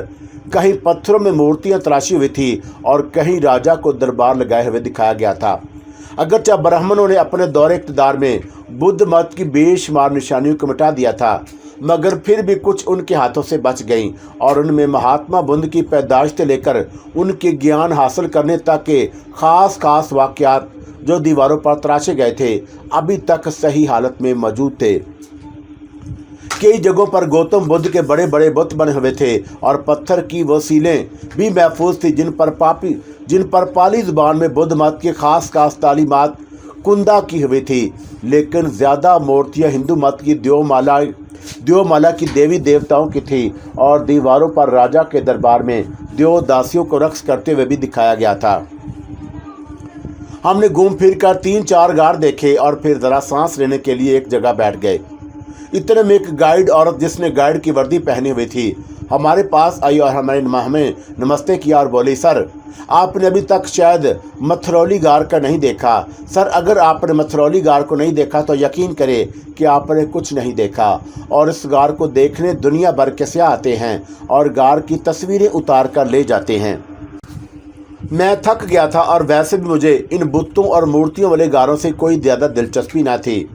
कहीं पत्थरों में मूर्तियां तराशी हुई थी और कहीं राजा को दरबार लगाए हुए दिखाया गया था। अगरचे ब्राह्मणों ने अपने दौरे इक़्तिदार में बुद्ध मत की बेशुमार निशानियों को मिटा दिया था, मगर फिर भी कुछ उनके हाथों से बच गईं और उनमें महात्मा बुद्ध की पैदाइश से लेकर उनके ज्ञान हासिल करने तक के खास वाक़यात जो दीवारों पर तराशे गए थे अभी तक सही हालत में मौजूद थे। कई जगहों पर गौतम बुद्ध के बड़े बड़े बुत बने हुए थे और पत्थर की वो सीलें भी महफूज थी जिन पर पाली जुबान में बुद्ध मत की खास तालीमात कुंदा की हुई थी। लेकिन ज़्यादा मूर्तियाँ हिंदू मत की देवमाला की देवी देवताओं की थी और दीवारों पर राजा के दरबार में देवदासियों को रक्स करते हुए भी दिखाया गया था। हमने घूम फिर कर 3-4 गार देखे और फिर ज़रा सांस लेने के लिए एक जगह बैठ गए। इतने में एक गाइड औरत जिसने गाइड की वर्दी पहनी हुई थी हमारे पास आई और हमें नमस्ते किया और बोली, सर आपने अभी तक शायद मथरौली गार का नहीं देखा। सर अगर आपने मथरौली गार को नहीं देखा तो यकीन करें कि आपने कुछ नहीं देखा। और इस गार को देखने दुनिया भर के सयाह आते हैं और गार की तस्वीरें उतार कर ले जाते हैं। मैं थक गया था और वैसे भी मुझे इन बुतों और मूर्तियों वाले गारों से कोई ज़्यादा दिलचस्पी ना थी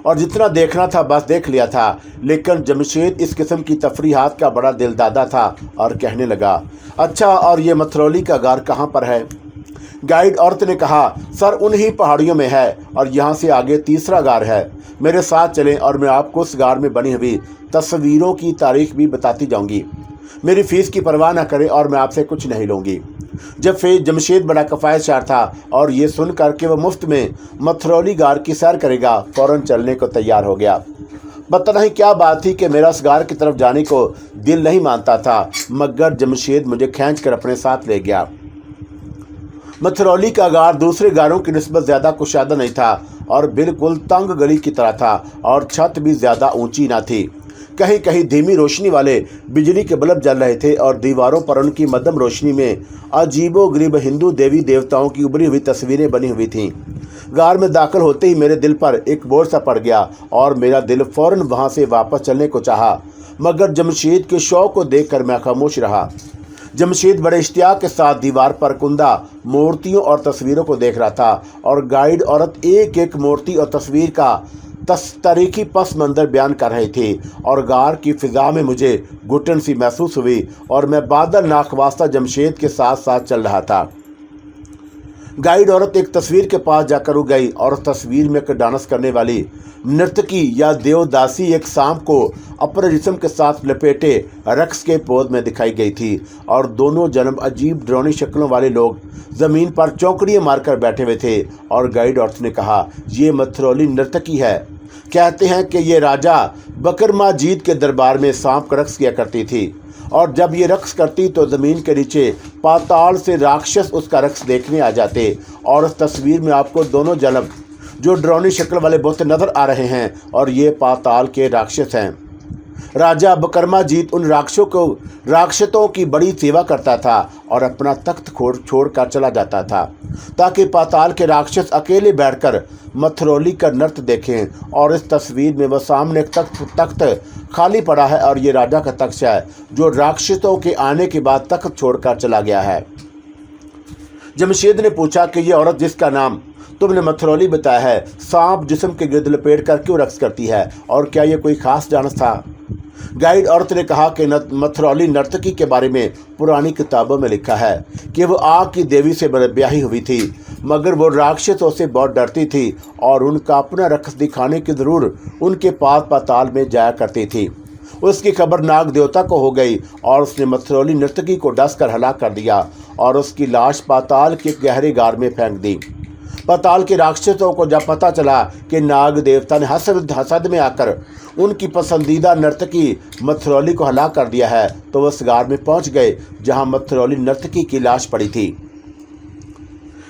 और जितना देखना था बस देख लिया था। लेकिन जमशेद इस किस्म की तफरीहात का बड़ा दिलदादा था और कहने लगा, अच्छा और ये मथरौली का गार कहाँ पर है? गाइड औरत ने कहा, सर उन्हीं पहाड़ियों में है और यहाँ से आगे तीसरा गार है। मेरे साथ चलें और मैं आपको उस गार में बनी हुई तस्वीरों की तारीख भी बताती जाऊँगी। मेरी फ़ीस की परवाह न करें और मैं आपसे कुछ नहीं लूँगी। जब जमशेद बड़ा कफ़ायतशार था और ये सुनकर कि वह मुफ्त में मथरौली गार की सैर करेगा फ़ौरन चलने को तैयार हो गया। पता नहीं क्या बात थी कि मेरा उस गार की तरफ जाने को दिल नहीं मानता था, मगर जमशेद मुझे खींचकर अपने साथ ले गया। मथरौली का गार दूसरे गारों की निस्बत ज़्यादा कुशादा नहीं था और बिल्कुल तंग गली की तरह था और छत भी ज़्यादा ऊंची ना थी। कहीं कहीं धीमी रोशनी वाले बिजली के बल्ब जल रहे थे और दीवारों पर उनकी मध्यम रोशनी में अजीबोगरीब हिंदू देवी देवताओं की उभरी हुई तस्वीरें बनी हुई थीं। गार में दाखिल होते ही मेरे दिल पर एक बोझ सा पड़ गया और मेरा दिल फौरन वहां से वापस चलने को चाहा, मगर जमशेद के शौक को देखकर मैं खामोश रहा। जमशेद बड़े इश्तियाक के साथ दीवार पर कुंदा मूर्तियों और तस्वीरों को देख रहा था और गाइड औरत एक एक मूर्ति और तस्वीर का तारीखी पस मंज़र बयान कर रहे थे और गार की फ़िज़ा में मुझे घुटन सी महसूस हुई और मैं बादल नाखवास्ता जमशेद के साथ साथ चल रहा था। गाइड औरत एक तस्वीर के पास जाकर रुक गई और उस तस्वीर में एक डांस करने वाली नर्तकी या देवदासी एक सांप को अपने जिस्म के साथ लपेटे रक्स के पोज में दिखाई गई थी और दोनों जन्म अजीब डरावनी शक्लों वाले लोग ज़मीन पर चौकड़ियाँ मारकर बैठे हुए थे। और गाइड औरत ने कहा, ये मथरौली नर्तकी है। कहते हैं कि ये राजा बकरमाजीत के दरबार में सांप का रक्स किया करती थी और जब ये रक्स करती तो ज़मीन के नीचे पाताल से राक्षस उसका रक्स देखने आ जाते। और उस तस्वीर में आपको दोनों जन्म जो डरावनी शक्ल वाले बुत नज़र आ रहे हैं और ये पाताल के राक्षस हैं। राजा बकरमाजीत उन राक्षसों की बड़ी सेवा करता था और अपना तख्त छोड़ कर चला जाता था ताकि पाताल के राक्षस अकेले बैठकर मथरौली का नृत्य देखें। और इस तस्वीर में वह सामने एक तख्त खाली पड़ा है और ये राजा का तख्त है जो राक्षसों के आने के बाद तख्त छोड़कर चला गया है। जमशेद ने पूछा कि ये औरत जिसका नाम तुमने मथरौली बताया है, सांप जिस्म के गिर्द लपेट कर क्यों रक्स करती है और क्या ये कोई खास डांस था? गाइड औरत ने कहा कि मथरौली नर्तकी के बारे में पुरानी किताबों में लिखा है कि वो आग की देवी से ब्याही हुई थी, मगर वो राक्षसों से बहुत डरती थी और उनका अपना रक्स दिखाने की ज़रूर उनके पास पाताल में जाया करती थी। उसकी खबर नाग देवता को हो गई और उसने मथरौली नर्तकी को डस कर हलाक कर दिया और उसकी लाश पाताल के गहरे गार में फेंक दी। पाताल के राक्षसों को जब पता चला कि नाग देवता ने हसद में आकर उनकी पसंदीदा नर्तकी मथरौली को हलाक कर दिया है तो वह उस गार में पहुंच गए जहां मथरौली नर्तकी की लाश पड़ी थी।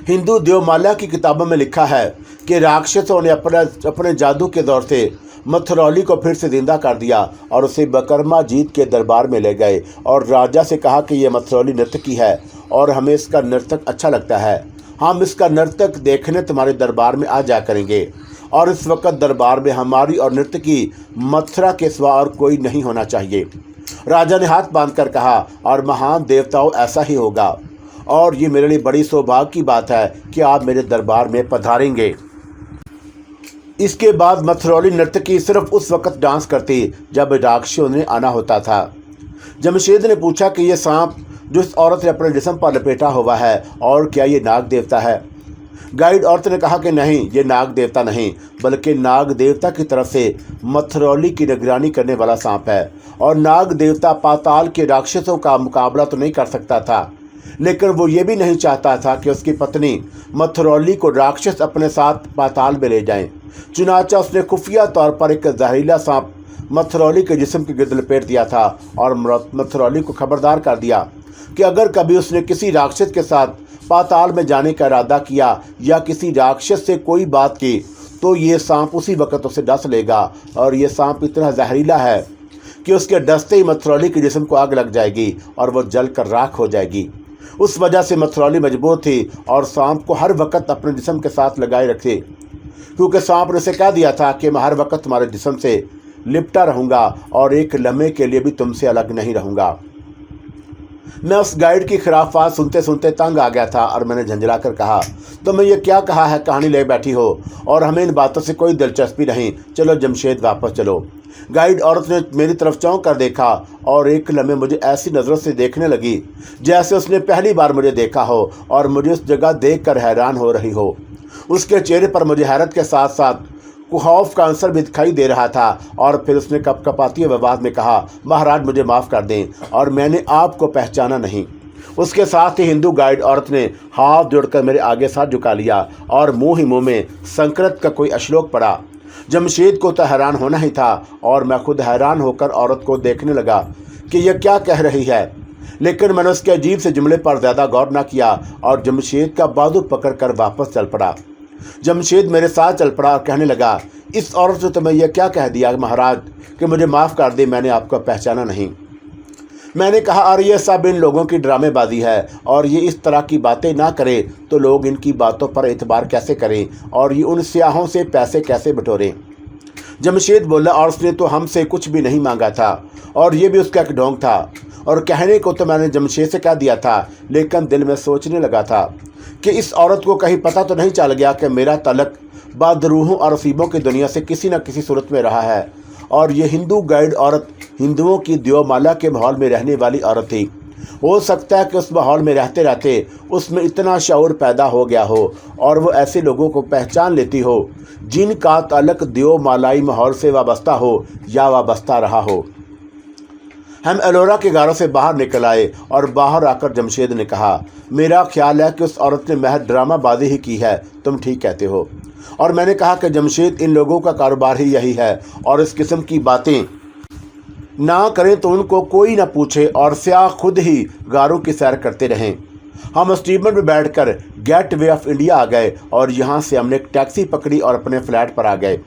हिंदू देवमाला की किताबों में लिखा है कि राक्षसों ने अपने जादू के दौर से मथरौली को फिर से जिंदा कर दिया और उसे बकरमाजीत के दरबार में ले गए और राजा से कहा कि यह मथरौली नर्तकी है और हमें इसका नर्तक अच्छा लगता है, हम इसका नर्तक देखने तुम्हारे दरबार में आ जा करेंगे। और इस वक्त दरबार में हमारी और नर्तकी मथुरा के सिवा और कोई नहीं होना चाहिए। राजा ने हाथ बांधकर कहा, और महान देवताओं ऐसा ही होगा। और ये मेरे लिए बड़ी सौभाग्य की बात है कि आप मेरे दरबार में पधारेंगे। इसके बाद मथुरौली नर्तकी सिर्फ उस वक्त डांस करती जब राक्षियों ने आना होता था। जमशेद ने पूछा कि ये सांप जो इस औरत ने अपने जिस्म पर लपेटा हुआ है, और क्या ये नाग देवता है? गाइड औरत ने कहा कि नहीं, ये नाग देवता नहीं, बल्कि नाग देवता की तरफ से मथुरौली की निगरानी करने वाला सांप है। और नाग देवता पाताल के राक्षसों का मुकाबला तो नहीं कर सकता था, लेकिन वो ये भी नहीं चाहता था कि उसकी पत्नी मथुरौली को राक्षस अपने साथ पाताल में ले जाएं। चुनाचा उसने खुफिया तौर पर एक जहरीला सांप मथुरौली के जिस्म के गिर्द लपेट दिया था और मथुरौली को खबरदार कर दिया कि अगर कभी उसने किसी राक्षस के साथ पाताल में जाने का इरादा किया या किसी राक्षस से कोई बात की तो ये सांप उसी वक्त उसे डस लेगा। और ये सांप इतना जहरीला है कि उसके डसते ही मथुरौली के जिस्म को आग लग जाएगी और वो जल कर राख हो जाएगी। उस वजह से मथुरौली मजबूर थी और सांप को हर वक्त अपने जिस्म के साथ लगाए रखे, क्योंकि सांप ने उसे कह दिया था कि मैं हर वक्त तुम्हारे जिस्म से लिपटा रहूँगा और एक लम्हे के लिए भी तुमसे अलग नहीं रहूँगा। मैं उस गाइड की खिराफात सुनते सुनते तंग आ गया था और मैंने झंझला कर कहा, तो मैं ये क्या कहा है, कहानी ले बैठी हो और हमें इन बातों से कोई दिलचस्पी नहीं, चलो जमशेद वापस चलो। गाइड औरत ने मेरी तरफ चौंक कर देखा और एक लम्हे मुझे ऐसी नज़रों से देखने लगी जैसे उसने पहली बार मुझे देखा हो और मुझे उस जगह देख कर हैरान हो रही हो। उसके चेहरे पर मुझे हैरत के साथ साथ खौफ का आंसर भी दिखाई दे रहा था। और फिर उसने कपकपाती हुए आवाज़ में कहा, महाराज मुझे माफ़ कर दें और मैंने आपको पहचाना नहीं। उसके साथ ही हिंदू गाइड औरत ने हाथ जोड़कर मेरे आगे साथ झुका लिया और मुंह ही मुंह में संस्कृत का कोई श्लोक पड़ा। जमशेद को तो हैरान होना ही था और मैं खुद हैरान होकर औरत को देखने लगा कि यह क्या कह रही है, लेकिन मैंने उसके अजीब से जुमले पर ज़्यादा गौर न किया और जमशेद का बाजू पकड़कर वापस चल पड़ा। जमशेद मेरे साथ चल पड़ा और कहने लगा, इस औरत से तो मैं यह क्या कह दिया महाराज कि मुझे माफ़ कर दे, मैंने आपको पहचाना नहीं। मैंने कहा, अरे ये सब इन लोगों की ड्रामेबाजी है और ये इस तरह की बातें ना करें तो लोग इनकी बातों पर एतबार कैसे करें और ये उन स्याहों से पैसे कैसे बटोरें। जमशेद बोला, और उसने तो हमसे कुछ भी नहीं मांगा था और ये भी उसका एक ढोंग था। और कहने को तो मैंने जमशेद से कह दिया था, लेकिन दिल में सोचने लगा था कि इस औरत को कहीं पता तो नहीं चल गया कि मेरा तलक बदरूहों और रसीबों की दुनिया से किसी न किसी सूरत में रहा है। और ये हिंदू गाइड औरत हिंदुओं की देवमाला के माहौल में रहने वाली औरत थी। हो सकता है कि उस माहौल में रहते रहते उसमें इतना शऊर पैदा हो गया हो और वो ऐसे लोगों को पहचान लेती हो जिनका ताल्लुक देवमालाई माहौल से वाबस्ता हो या वाबस्ता रहा हो। हम एलोरा के गारों से बाहर निकल आए और बाहर आकर जमशेद ने कहा, मेरा ख्याल है कि उस औरत ने महज ड्रामाबाजी ही की है, तुम ठीक कहते हो। और मैंने कहा कि जमशेद, इन लोगों का कारोबार ही यही है और इस किस्म की बातें ना करें तो उनको कोई ना पूछे और स्याह खुद ही गारों की सैर करते रहें। हम स्टीमर में बैठकर गेट वे ऑफ इंडिया आ गए और यहाँ से हमने एक टैक्सी पकड़ी और अपने फ्लैट पर आ गए।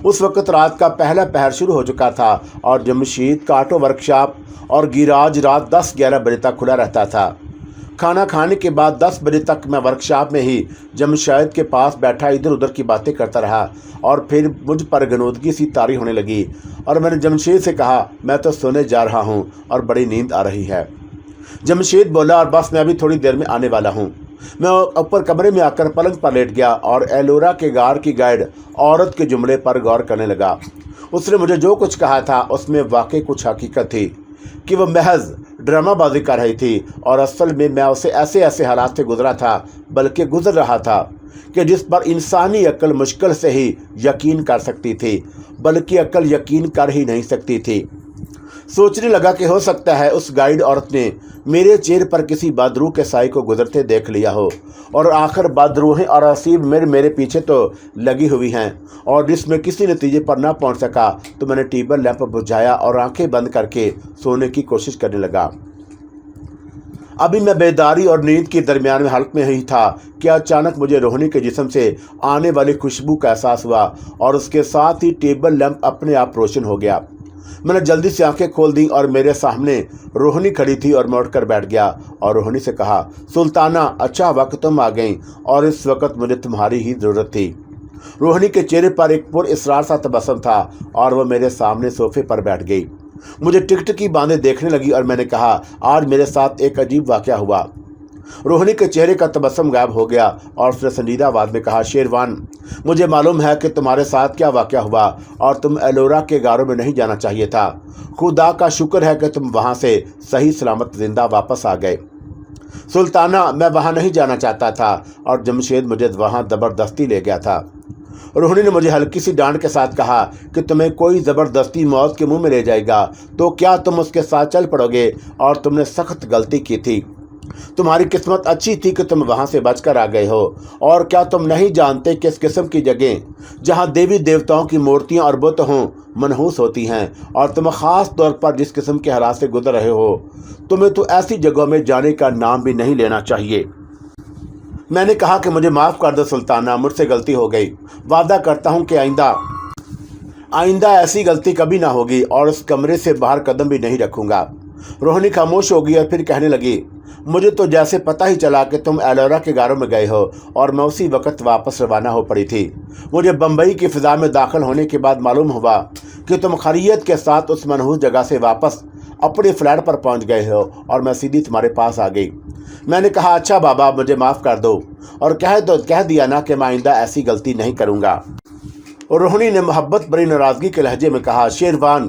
उस वक्त रात का पहला पहर शुरू हो चुका था और जमशेद का ऑटो वर्कशॉप और गिराज रात 10-11 बजे तक खुला रहता था। खाना खाने के बाद 10 बजे तक मैं वर्कशॉप में ही जमशेद के पास बैठा इधर उधर की बातें करता रहा और फिर मुझ पर गनोदगी सी तारी होने लगी और मैंने जमशेद से कहा, मैं तो सोने जा रहा हूँ और बड़ी नींद आ रही है। जमशेद बोला, और बस मैं अभी थोड़ी देर में आने वाला हूँ। मैं ऊपर कमरे में आकर पलंग पर लेट गया और एलोरा के गार की गाइड औरत के जुमले पर गौर करने लगा। उसने मुझे जो कुछ कहा था उसमें वाकई कुछ हकीकत थी कि वह महज ड्रामाबाजी कर रही थी और असल में मैं उसे ऐसे ऐसे हालात से गुजरा था, बल्कि गुजर रहा था कि जिस पर इंसानी अक्ल मुश्किल से ही यकीन कर सकती थी, बल्कि अक्ल यकीन कर ही नहीं सकती थी। सोचने लगा कि हो सकता है उस गाइड औरत ने मेरे चेहरे पर किसी बदरूह के साई को गुजरते देख लिया हो और आखिर बदरूहें और असीब मेरे पीछे तो लगी हुई हैं और जिसमें किसी नतीजे पर ना पहुंच सका तो मैंने टेबल लैंप बुझाया और आंखें बंद करके सोने की कोशिश करने लगा। अभी मैं बेदारी और नींद के दरमियान में हालत में ही था कि अचानक मुझे रोहिणी के जिस्म से आने वाली खुशबू का एहसास हुआ और उसके साथ ही टेबल लैंप अपने आप रोशन हो गया। मैंने जल्दी से आंखें खोल दी और मेरे सामने रोहिणी खड़ी थी और मैं उठकर बैठ गया और रोहिणी से कहा, सुल्ताना, अच्छा वक्त तुम आ गई और इस वक्त मुझे तुम्हारी ही ज़रूरत थी। रोहिणी के चेहरे पर एक पुरअसरार सा तबस्सुम था और वह मेरे सामने सोफे पर बैठ गई। मुझे टिकटिकी बांधे देखने लगी और मैंने कहा, आज मेरे साथ एक अजीब वाक़या हुआ। रोहिणी के चेहरे का तबस्सुम गायब हो गया और उसने संजीदा आवाज में कहा, शेरवान, मुझे मालूम है कि तुम्हारे साथ क्या वाक़या हुआ और तुम एलोरा के गारों में नहीं जाना चाहिए था। खुदा का शुक्र है कि तुम वहाँ से सही सलामत जिंदा वापस आ गए। सुल्ताना, मैं वहाँ नहीं जाना चाहता था और जमशेद मुझे वहाँ ज़बरदस्ती ले गया था। रोहिणी ने मुझे हल्की सी डांट के साथ कहा कि तुम्हें कोई ज़बरदस्ती मौत के मुंह में ले जाएगा तो क्या तुम उसके साथ चल पड़ोगे? और तुमने सख्त गलती की थी। तुम्हारी किस्मत अच्छी थी कि तुम वहाँ से बचकर आ गए हो। और क्या तुम नहीं जानते कि इस किस्म की जगह जहाँ देवी देवताओं की मूर्तियाँ और बुत हों मनहूस होती हैं, और तुम ख़ास तौर पर जिस किस्म के हालात से गुजर रहे हो, तुम्हें तो ऐसी जगहों में जाने का नाम भी नहीं लेना चाहिए। मैंने कहा कि मुझे माफ़ कर दो सुल्ताना, मुझसे गलती हो गई। वादा करता हूँ कि आइंदा ऐसी गलती कभी ना होगी और उस कमरे से बाहर कदम भी नहीं रखूँगा। रोहिणी खामोश हो गई और फिर कहने लगी, मुझे तो जैसे पता ही चला कि तुम एलोरा के गारों में गए हो और मैं उसी वक्त वापस रवाना हो पड़ी थी। मुझे बम्बई की फ़िज़ा में दाखिल होने के बाद मालूम हुआ कि तुम खैरियत के साथ उस मनहूस जगह से वापस अपने फ्लैट पर पहुंच गए हो और मैं सीधी तुम्हारे पास आ गई। मैंने कहा, अच्छा बाबा, मुझे माफ़ कर दो और कह दिया ना कि मैं आइंदा ऐसी गलती नहीं करूँगा। और रोहिणी ने मोहब्बत भरी नाराज़गी के लहजे में कहा, शेरवान,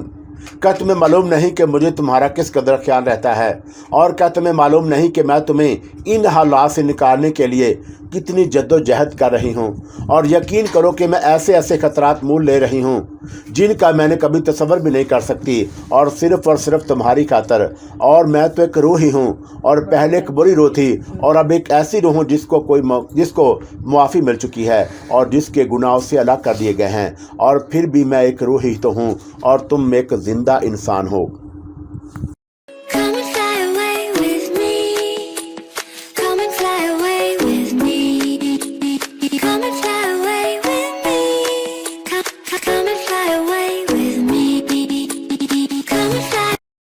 क्या तुम्हें मालूम नहीं कि मुझे तुम्हारा किस कदर ख्याल रहता है? और क्या तुम्हें मालूम नहीं कि मैं तुम्हें इन हालात से निकालने के लिए कितनी जद्दोजहद कर रही हूँ? और यकीन करो कि मैं ऐसे ऐसे खतरात मोल ले रही हूँ जिनका मैंने कभी तसव्वुर भी नहीं कर सकती, और सिर्फ तुम्हारी खातर। और मैं तो एक रूह ही हूँ, और पहले एक बुरी रूह थी और अब एक ऐसी रूह हूँ जिसको मुआफ़ी मिल चुकी है और जिसके गुनाहों से अलग कर दिए गए हैं। और फिर भी मैं एक रूह ही तो हूँ और तुम एक ज़िंदा इंसान हो।